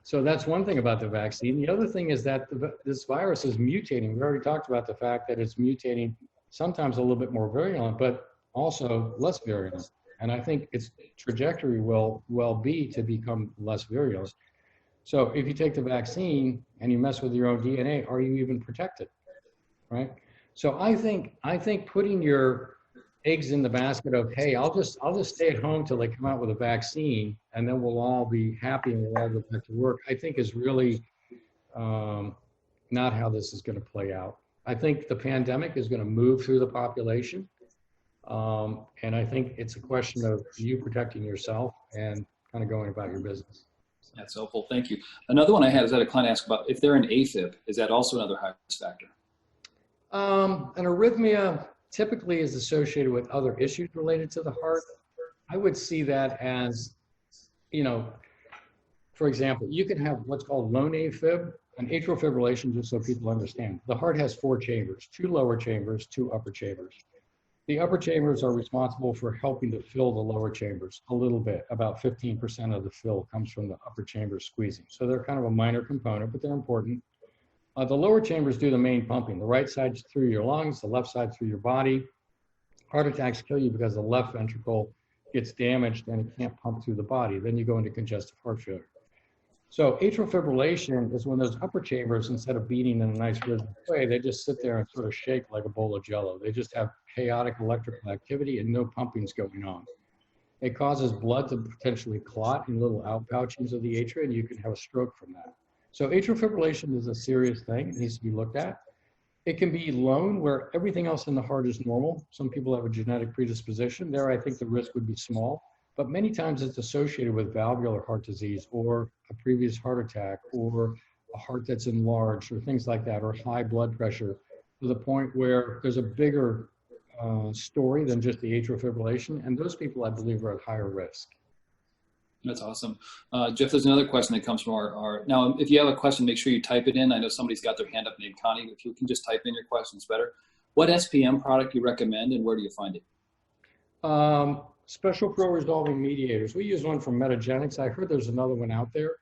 So that's one thing about the vaccine. The other thing is that this virus is mutating. We already talked about the fact that it's mutating, sometimes a little bit more virulent, but also less virulent. And I think its trajectory will be to become less virulent. So if you take the vaccine and you mess with your own DNA, are you even protected, right? So I think putting your eggs in the basket of, hey, I'll just stay at home till they come out with a vaccine, and then we'll all be happy and we'll all go back to work, I think is really not how this is going to play out. I think the pandemic is going to move through the population, and I think it's a question of you protecting yourself and kind of going about your business. That's helpful. Thank you. Another one I had is that a client asked about if they're an AFib, is that also another high risk factor? An arrhythmia typically is associated with other issues related to the heart. I would see that as, for example, you can have what's called lone AFib, an atrial fibrillation, just so people understand. The heart has 4 chambers, 2 lower chambers, 2 upper chambers. The upper chambers are responsible for helping to fill the lower chambers a little bit. About 15% of the fill comes from the upper chambers squeezing. So they're kind of a minor component, but they're important. The lower chambers do the main pumping. The right side's through your lungs, the left side through your body. Heart attacks kill you because the left ventricle gets damaged and it can't pump through the body. Then you go into congestive heart failure. So atrial fibrillation is when those upper chambers, instead of beating in a nice rhythmic way, they just sit there and sort of shake like a bowl of jello. They just have chaotic electrical activity and no pumping's going on. It causes blood to potentially clot in little outpouchings of the atria, and you can have a stroke from that. So atrial fibrillation is a serious thing. It needs to be looked at. It can be lone, where everything else in the heart is normal. Some people have a genetic predisposition. There, I think the risk would be small. But many times it's associated with valvular heart disease or a previous heart attack or a heart that's enlarged or things like that, or high blood pressure, to the point where there's a bigger story than just the atrial fibrillation. And those people, I believe, are at higher risk. That's awesome. Jeff, there's another question that comes from our now, if you have a question, make sure you type it in. I know somebody's got their hand up named Connie. If you can just type in your question, it's better. What SPM product do you recommend and where do you find it? Special pro-resolving mediators. We use one from Metagenics. I heard there's another one out there.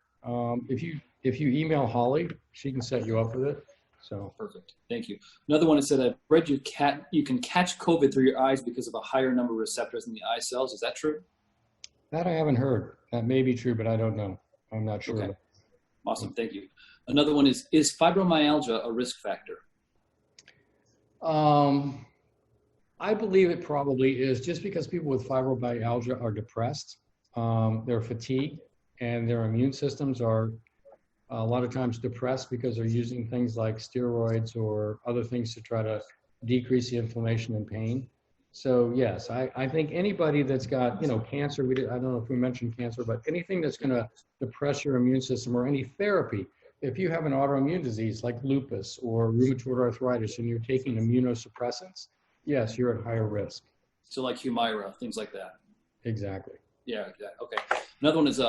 If you email Holly, she can set you up with it. So perfect. Thank you. Another one is that I've read you can catch COVID through your eyes because of a higher number of receptors in the eye cells. Is that true? That I haven't heard. That may be true, but I don't know. I'm not sure. Okay. Awesome. Thank you. Another one is fibromyalgia a risk factor? I believe it probably is, just because people with fibromyalgia are depressed. they're fatigued, and their immune systems are a lot of times depressed because they're using things like steroids or other things to try to decrease the inflammation and pain. So yes, I think anybody that's got, cancer, I don't know if we mentioned cancer, but anything that's going to depress your immune system, or any therapy, if you have an autoimmune disease like lupus or rheumatoid arthritis and you're taking immunosuppressants, yes, you're at higher risk. So like Humira, things like that. Exactly. Yeah, okay. Another one is,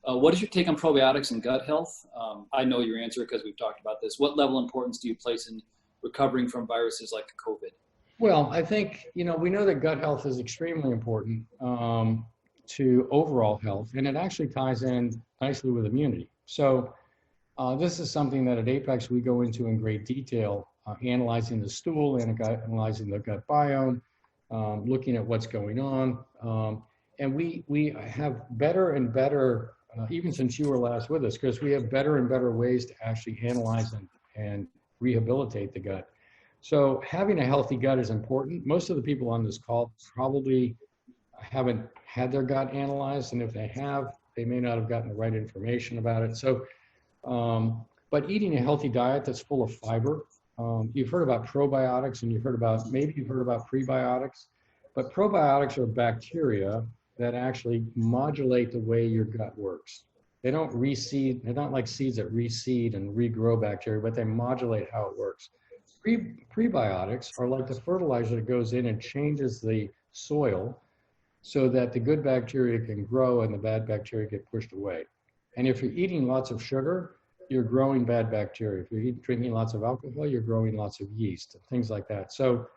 what is your take on probiotics and gut health? I know your answer because we've talked about this. What level of importance do you place in recovering from viruses like COVID? Well, I think, we know that gut health is extremely important to overall health, and it actually ties in nicely with immunity. So this is something that at Apex we go into in great detail, analyzing the stool, analyzing the gut biome, looking at what's going on. And we have better and better, even since you were last with us, Chris, we have better and better ways to actually analyze and rehabilitate the gut. So having a healthy gut is important. Most of the people on this call probably haven't had their gut analyzed, and if they have, they may not have gotten the right information about it. So, but eating a healthy diet that's full of fiber, you've heard about probiotics, and maybe you've heard about prebiotics, but probiotics are bacteria that actually modulate the way your gut works. They don't reseed, they're not like seeds that reseed and regrow bacteria, but they modulate how it works. Prebiotics are like the fertilizer that goes in and changes the soil so that the good bacteria can grow and the bad bacteria get pushed away. And if you're eating lots of sugar, you're growing bad bacteria. If you're drinking lots of alcohol, you're growing lots of yeast and things like that. So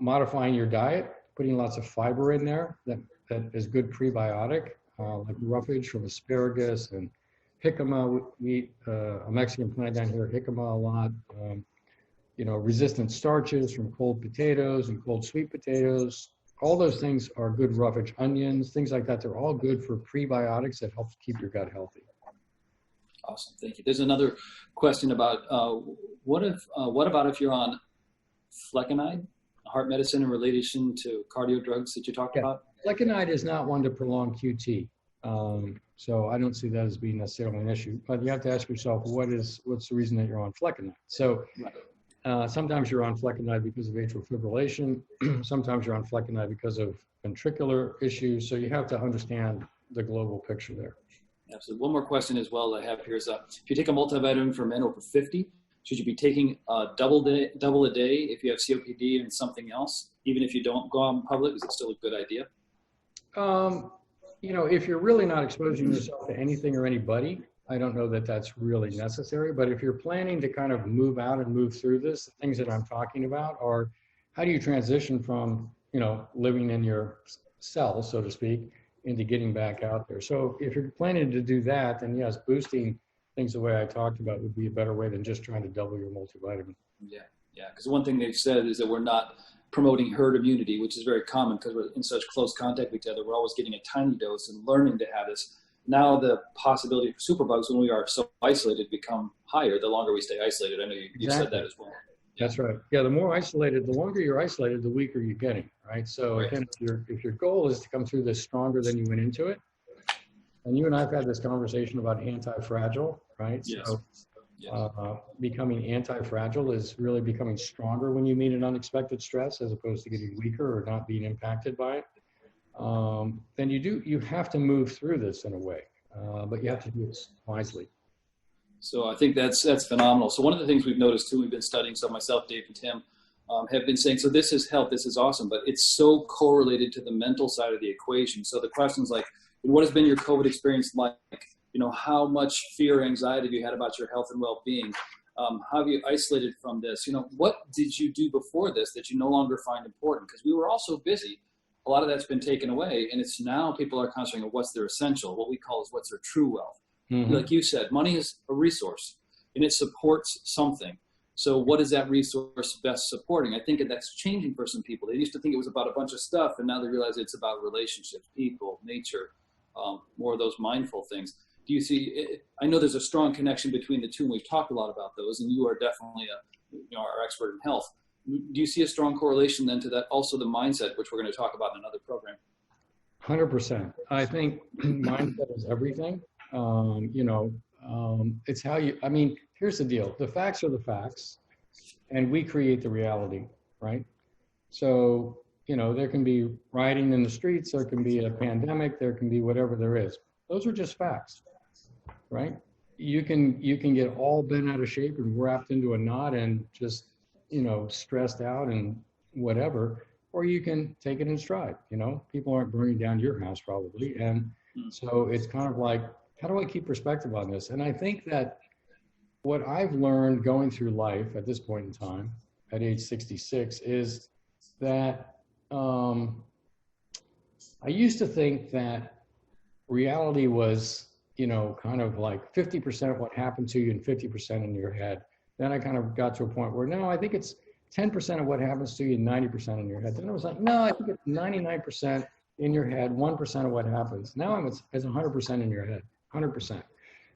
modifying your diet, putting lots of fiber in there that is good prebiotic, like roughage from asparagus and jicama. We eat a Mexican plant down here, jicama, a lot. Resistant starches from cold potatoes and cold sweet potatoes. All those things are good roughage. Onions, things like that. They're all good for prebiotics that help keep your gut healthy. Awesome, thank you. There's another question about what about if you're on flecainide, heart medicine, in relation to cardio drugs that you talked about? Flecainide is not one to prolong QT. So I don't see that as being necessarily an issue, but you have to ask yourself, what's the reason that you're on flecainide? So sometimes you're on flecainide because of atrial fibrillation. Sometimes you're on flecainide because of ventricular issues. So you have to understand the global picture there. Absolutely. One more question as well I have here is, if you take a multivitamin for men over 50, should you be taking double a day if you have COPD and something else, even if you don't go out in public? Is it still a good idea? If you're really not exposing yourself to anything or anybody, I don't know that that's really necessary. But if you're planning to kind of move out and move through this, the things that I'm talking about are, how do you transition from, living in your cell, so to speak, into getting back out there? So if you're planning to do that, then yes, boosting things the way I talked about would be a better way than just trying to double your multivitamin. Yeah. Because one thing they've said is that we're not promoting herd immunity, which is very common because we're in such close contact with each other. We're always getting a tiny dose and learning to have this. Now the possibility for superbugs when we are so isolated become higher the longer we stay isolated. I know you said that as well. Yeah. That's right. Yeah, the longer you're isolated, the weaker you're getting, right? So again, if your goal is to come through this stronger than you went into it, and you and I have had this conversation about anti-fragile, right? Yes. So Yes. Becoming anti-fragile is really becoming stronger when you meet an unexpected stress, as opposed to getting weaker or not being impacted by it. Then you have to move through this in a way, but you have to do it wisely. So I think that's phenomenal. So one of the things we've noticed too, we've been studying, so myself, Dave and Tim have been saying, so this is health, this is awesome, but it's so correlated to the mental side of the equation. So the question's like, what has been your COVID experience like? How much fear or anxiety have you had about your health and well-being? How have you isolated from this? What did you do before this that you no longer find important? Because we were all so busy. A lot of that's been taken away, and it's now people are concentrating on what's their essential, what we call is what's their true wealth. Mm-hmm. Like you said, money is a resource, and it supports something. So what is that resource best supporting? I think that's changing for some people. They used to think it was about a bunch of stuff, and now they realize it's about relationships, people, nature, more of those mindful things. Do you see, I know there's a strong connection between the two, and we've talked a lot about those, and you are definitely our expert in health. Do you see a strong correlation then to that, also the mindset, which we're going to talk about in another program? 100%. I think mindset is everything. It's how you, I mean, here's the deal. The facts are the facts, and we create the reality, right? So, there can be rioting in the streets, there can be a pandemic, there can be whatever there is. Those are just facts, right? You can get all bent out of shape and wrapped into a knot and just, stressed out and whatever, or you can take it in stride. People aren't burning down your house probably. And so it's kind of like, how do I keep perspective on this? And I think that what I've learned going through life at this point in time, at age 66, is that I used to think that reality was, kind of like 50% of what happened to you and 50% in your head. Then I kind of got to a point where, no, I think it's 10% of what happens to you and 90% in your head. Then I was like, no, I think it's 99% in your head, 1% of what happens. Now it's 100% in your head, 100%.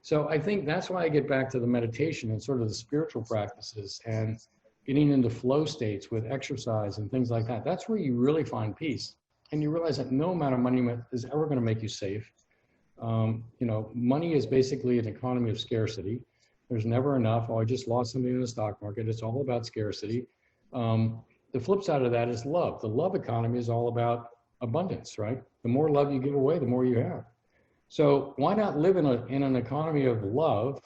So I think that's why I get back to the meditation and sort of the spiritual practices and getting into flow states with exercise and things like that. That's where you really find peace. And you realize that no amount of money is ever going to make you safe. Money is basically an economy of scarcity. There's never enough. Oh, I just lost something in the stock market. It's all about scarcity. The flip side of that is love. The love economy is all about abundance, right? The more love you give away, the more you have. So why not live in an economy of love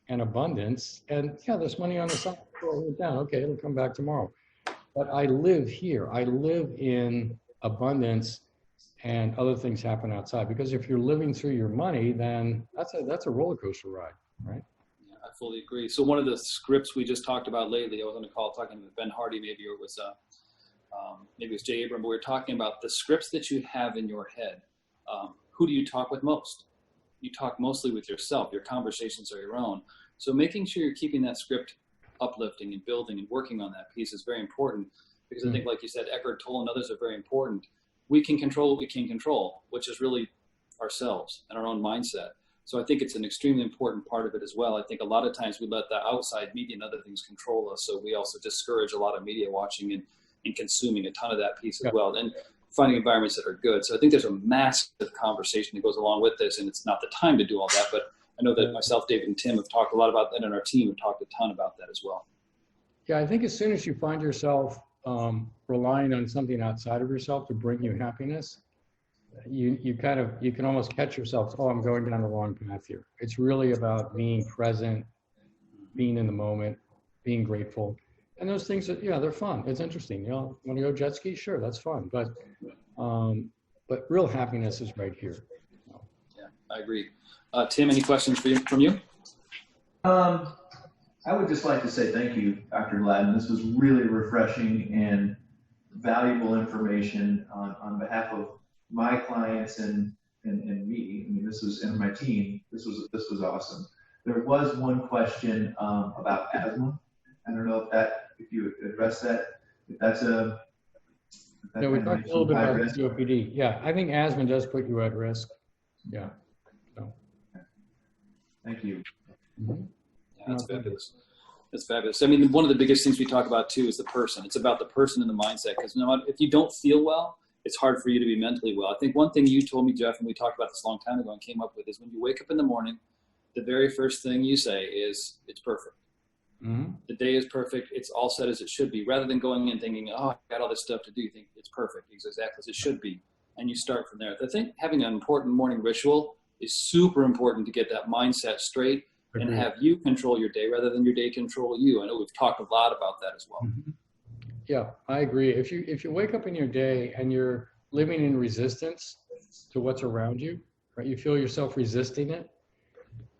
and abundance? And yeah, there's money on the side. Down. Okay, it'll come back tomorrow. But I live here. I live in abundance, and other things happen outside. Because if you're living through your money, then that's a roller coaster ride, right? Yeah, I fully agree. So one of the scripts we just talked about lately, I was on a call talking with Ben Hardy, maybe it was Jay Abram, but we were talking about the scripts that you have in your head. Who do you talk with most? You talk mostly with yourself. Your conversations are your own. So making sure you're keeping that script uplifting and building and working on that piece is very important, because I think, like you said, Eckhart Tolle and others are very important. We can control what we can control, which is really ourselves and our own mindset. So I think it's an extremely important part of it as well. I think a lot of times we let the outside media and other things control us. So we also discourage a lot of media watching and consuming a ton of that piece as well, and finding environments that are good. So I think there's a massive conversation that goes along with this, and it's not the time to do all that, but I know that myself, David, and Tim have talked a lot about that, and our team have talked a ton about that as well. Yeah, I think as soon as you find yourself relying on something outside of yourself to bring you happiness, you can almost catch yourself, oh, I'm going down the wrong path here. It's really about being present, being in the moment, being grateful. And those things, they're fun. It's interesting. Want to go jet ski? Sure, that's fun. But real happiness is right here. Yeah, I agree. Tim, any questions from you? I would just like to say thank you, Dr. Gladden. This was really refreshing and valuable information on behalf of my clients and me. I mean, this was, and my team. This was awesome. There was one question about asthma. I don't know if you address that. If that's a yeah, we talked a little bit about COPD. Yeah, I think asthma does put you at risk. Yeah. So. Thank you. Yeah, that's fabulous. That's fabulous. I mean, one of the biggest things we talk about too is the person. It's about the person and the mindset. Because if you don't feel well, it's hard for you to be mentally well. I think one thing you told me, Jeff, and we talked about this a long time ago and came up with, is when you wake up in the morning, the very first thing you say is, it's perfect. Mm-hmm. The day is perfect. It's all set as it should be. Rather than going in thinking, oh, I got all this stuff to do, you think it's perfect. It's exactly as it should be. And you start from there. I think having an important morning ritual is super important to get that mindset straight and have you control your day rather than your day control you. I know we've talked a lot about that as well. Mm-hmm. Yeah, I agree. If you wake up in your day and you're living in resistance to what's around you, right? You feel yourself resisting it,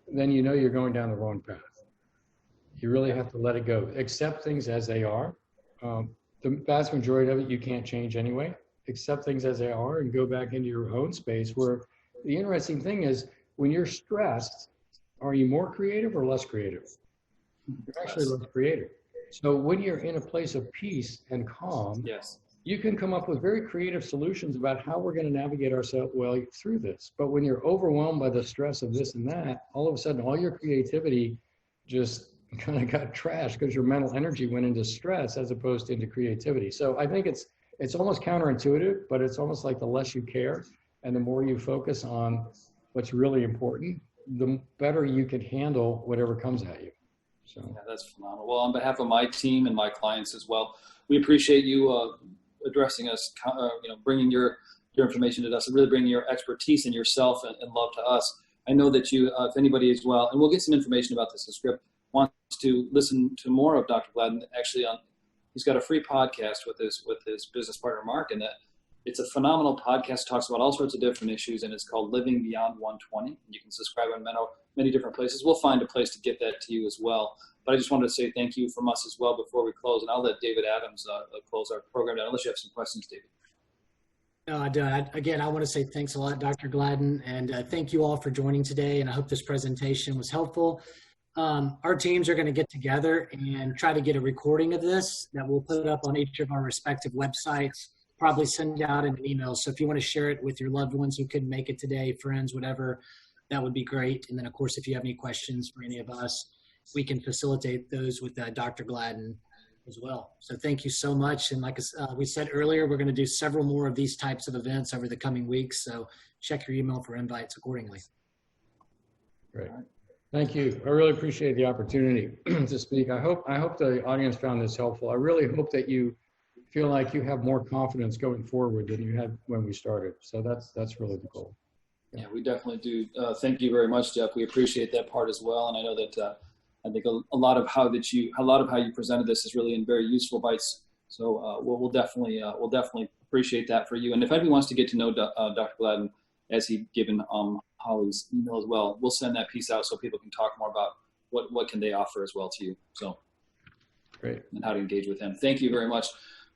then you know you're going down the wrong path. You really have to let it go. Accept things as they are. The vast majority of it you can't change anyway. Accept things as they are and go back into your own space, where the interesting thing is, when you're stressed, are you more creative or less creative? You're actually less creative. So when you're in a place of peace and calm, yes, you can come up with very creative solutions about how we're going to navigate ourselves well through this. But when you're overwhelmed by the stress of this and that, all of a sudden all your creativity just kind of got trashed because your mental energy went into stress as opposed to into creativity. So I think it's almost counterintuitive, but it's almost like the less you care And the more you focus on what's really important, the better you can handle whatever comes at you. So yeah, that's phenomenal. Well, on behalf of my team and my clients as well, we appreciate you addressing us, bringing your information to us, and really bringing your expertise and yourself and love to us. I know that you, if anybody as well, and we'll get some information about this in script, wants to listen to more of Dr. Gladden, actually he's got a free podcast with his business partner, Mark, and that it's a phenomenal podcast, talks about all sorts of different issues, and it's called Living Beyond 120. You can subscribe on many different places. We'll find a place to get that to you as well. But I just wanted to say thank you from us as well before we close, and I'll let David Adams close our program down, unless you have some questions, David. No, again, I want to say thanks a lot, Dr. Gladden, and thank you all for joining today, and I hope this presentation was helpful. Our teams are going to get together and try to get a recording of this that we'll put up on each of our respective websites, probably send out an email. So if you want to share it with your loved ones who couldn't make it today, friends, whatever, that would be great. And then, of course, if you have any questions for any of us, we can facilitate those with Dr. Gladden as well. So thank you so much. And like we said earlier, we're going to do several more of these types of events over the coming weeks. So check your email for invites accordingly. Great. Thank you. I really appreciate the opportunity to speak. I hope the audience found this helpful. I really hope that you feel like you have more confidence going forward than you had when we started. So that's really the goal. Yeah, we definitely do. Thank you very much, Jeff. We appreciate that part as well. And I know that I think a lot of how you presented this is really in very useful bites. So we'll definitely appreciate that for you. And if anybody wants to get to know Dr. Gladden, as he'd given Holly's email as well, we'll send that piece out so people can talk more about what can they offer as well to you. So great. And how to engage with him. Thank you very much.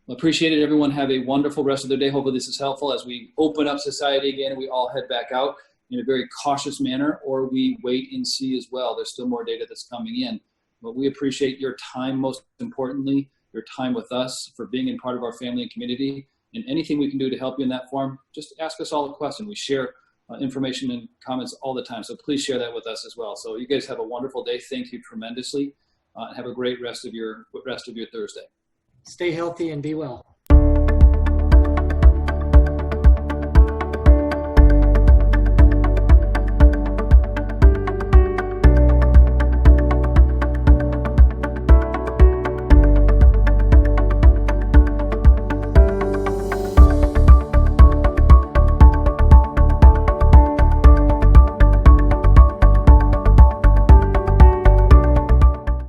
Appreciate it. Everyone have a wonderful rest of their day. Hopefully this is helpful as we open up society again and we all head back out in a very cautious manner, or we wait and see as well. There's still more data that's coming in. But we appreciate your time, most importantly, your time with us, for being in part of our family and community. And anything we can do to help you in that form, just ask us all a question. We share information and comments all the time. So please share that with us as well. So you guys have a wonderful day. Thank you tremendously. And have a great rest of your Thursday. Stay healthy and be well.